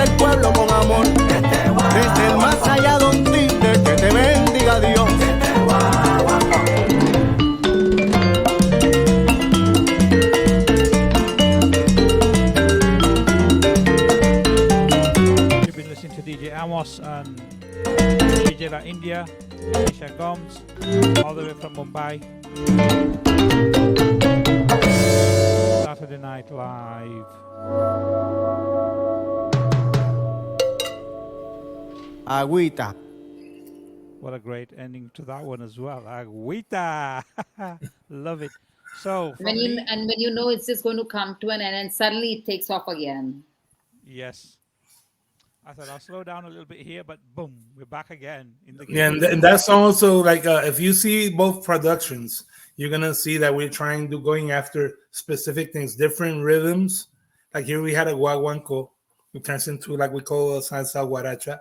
para el pueblo con amor. Desde el más allá, don Tite, que te bendiga Dios. You've been listening to DJ Amos and DJ La India, Nisha Gomes, all the way from Mumbai. Saturday Night Live. Agüita. What a great ending to that one as well. Agüita. Love it. So, When you know it's just going to come to an end, and suddenly it takes off again. yes. I thought I'll slow down a little bit here, but boom, we're back again in the game. Yeah, and that's also like if you see both productions, you're gonna see that we're trying to going after specific things, different rhythms. Like here we had a guaguanco, which turns into like we call a salsa guaracha.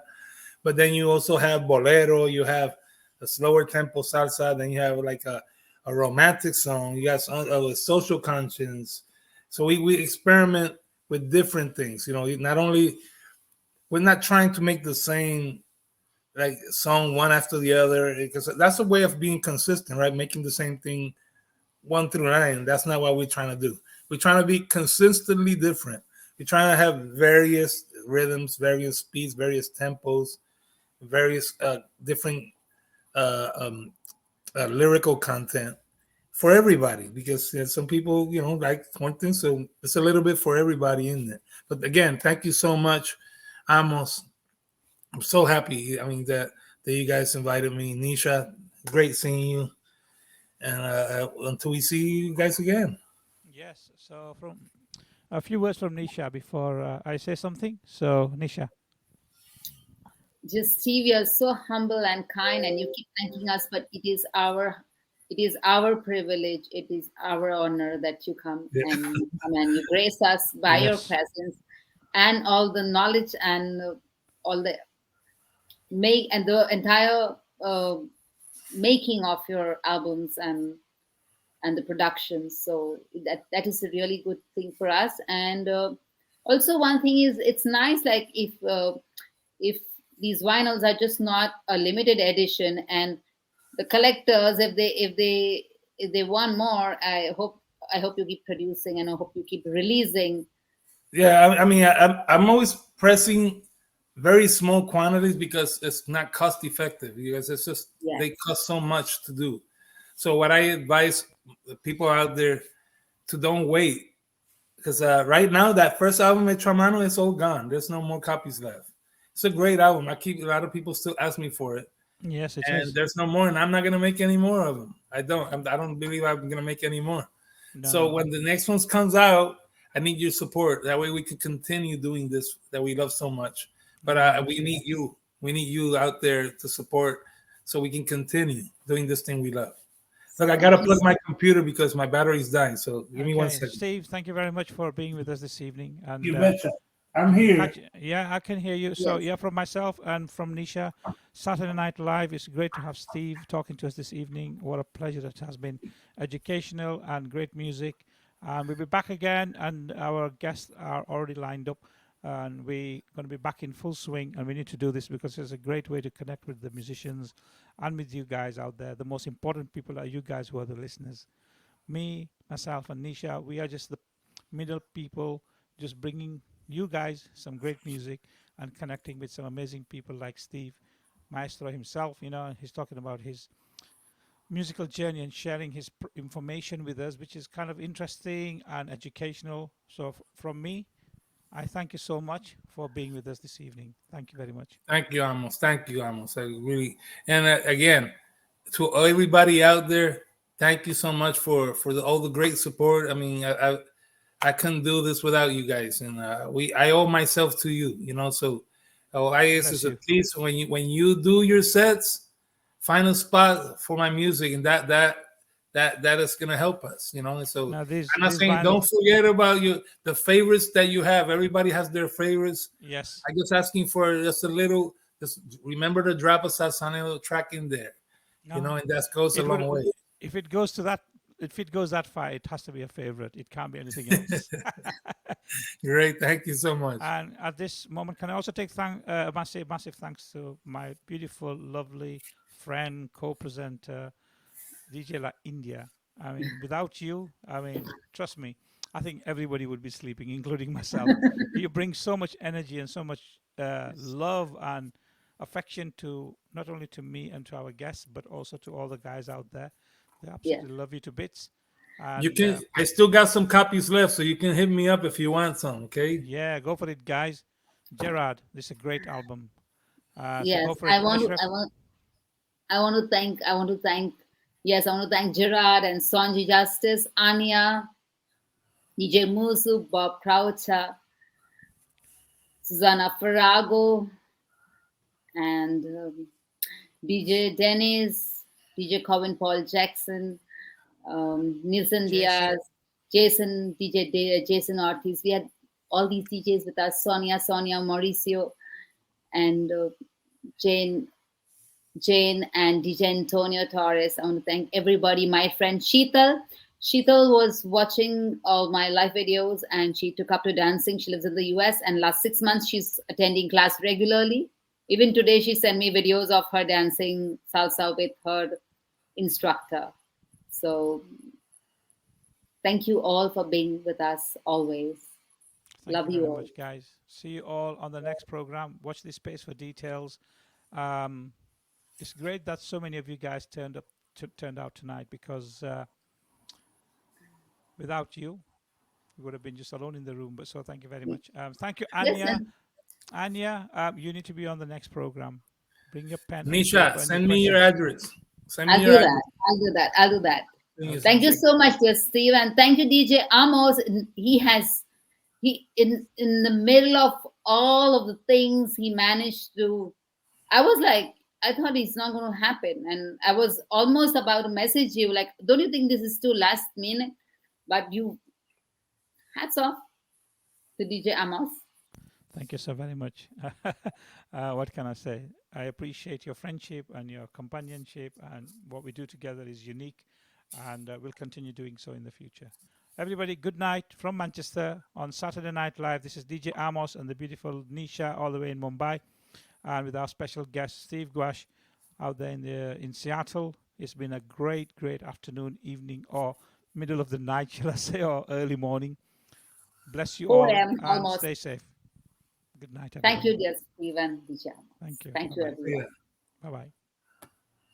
But then you also have bolero, you have a slower tempo salsa, then you have like a romantic song, you got some social conscience. So we experiment with different things. You know, not only we're not trying to make the same like song one after the other, because that's a way of being consistent, right? Making the same thing 1 through 9. That's not what we're trying to do. We're trying to be consistently different. We're trying to have various rhythms, various speeds, various tempos, various different lyrical content for everybody, because some people, you know, like one thing, so it's a little bit for everybody in there. But again, thank you so much, Amos. I'm so happy. I mean that you guys invited me. Nisha, great seeing you. And until we see you guys again. Yes. So, from a few words from Nisha before I say something. So, Nisha. Just Steve, you're so humble and kind, and you keep thanking us, but it is our privilege, it is our honor that you come and you grace us by your presence and all the knowledge and all the the entire making of your albums and the productions. So that is a really good thing for us. And also one thing is, it's nice, like if these vinyls are just not a limited edition, and the collectors, if they want more, I hope you keep producing, and I hope you keep releasing. Yeah, I mean, I'm always pressing very small quantities because it's not cost effective, because it's just they cost so much to do. So what I advise the people out there to don't wait, because right now that first album, Etramano, is all gone. There's no more copies left. It's a great album. A lot of people still ask me for it. Yes, it and is. There's no more, and I'm not gonna make any more of them. I don't believe I'm gonna make any more. So when the next one comes out, I need your support. That way we can continue doing this that we love so much. But we need you. We need you out there to support, so we can continue doing this thing we love. Look, I gotta plug my computer because my battery's dying. So give me 1 second. Steve, thank you very much for being with us this evening. And you betcha. I'm here. I can hear you. So from myself and from Nisha, Saturday Night Live, it's great to have Steve talking to us this evening. What a pleasure it has been. Educational and great music. We'll be back again, and our guests are already lined up, and we're going to be back in full swing, and we need to do this because it's a great way to connect with the musicians and with you guys out there. The most important people are you guys who are the listeners. Me, myself, and Nisha, we are just the middle people, just bringing you guys some great music and connecting with some amazing people like Steve Maestro himself. You know, he's talking about his musical journey and sharing his information with us, which is kind of interesting and educational. So from me, I thank you so much for being with us this evening. Thank you very much. Thank you, Amos. Thank you, Amos. I really, and again, to everybody out there, thank you so much for all the great support. I mean, I couldn't do this without you guys, and I owe myself to you. You know, so I ask is please when you do your sets, find a spot for my music, and that is gonna help us. You know, and so I'm not saying don't forget about the favorites that you have. Everybody has their favorites. Yes, I'm just asking for just a little. Just remember to drop a salsa track in there. You know, and that goes a long way. If it goes to that if it goes that far, it has to be a favorite. It can't be anything else. Great. Thank you so much. And at this moment, can I also take massive thanks to my beautiful, lovely friend, co-presenter, DJ La India. I mean, without you, I mean, trust me, I think everybody would be sleeping, including myself. You bring so much energy and so much love and affection to not only to me and to our guests, but also to all the guys out there. They absolutely love you to bits. And, you can. I still got some copies left, so you can hit me up if you want some. Okay. yeah, go for it, guys. Gerard, this is a great album. So Yes, go for it. Ashraf. I want to thank. Yes, I want to thank Gerard and Sonji Justice, Anya, DJ Musu, Bob Croucher, Susanna Farrago, and DJ Dennis, DJ Colin Paul Jackson, Nielsen Diaz, Jason Ortiz. We had all these DJs with us: Sonia, Mauricio, and Jane, and DJ Antonio Torres. I want to thank everybody. My friend Sheetal. Sheetal was watching all my live videos and she took up to dancing. She lives in the US and last 6 months she's attending class regularly. Even today she sent me videos of her dancing salsa with her instructor. So thank you all for being with us always. Love you very all. much, guys. See you all on the next program. Watch this space for details. It's great that so many of you guys turned out tonight because without you, we would have been just alone in the room. But so thank you very much. Thank you, Anya. Yes, Anya, you need to be on the next program. Bring your pen. Nisha, send me your address. I'll do that. Thank you so much, dear Steve, and thank you, DJ Amos. He in the middle of all of the things he managed to. I was like, I thought it's not going to happen, and I was almost about to message you, like, don't you think this is too last minute? But you, hats off to DJ Amos. Thank you so very much. What can I say? I appreciate your friendship and your companionship, and what we do together is unique, and we'll continue doing so in the future. Everybody, good night from Manchester on Saturday Night Live. This is DJ Amos and the beautiful Nisha all the way in Mumbai, and with our special guest Steve Guasch out there in Seattle. It's been a great afternoon, evening, or middle of the night, shall I say, or early morning. Bless you all and almost. Stay safe. Good night, everyone. Thank you, dear Stephen. Thank you. Thank you, everyone. Yeah. Bye-bye.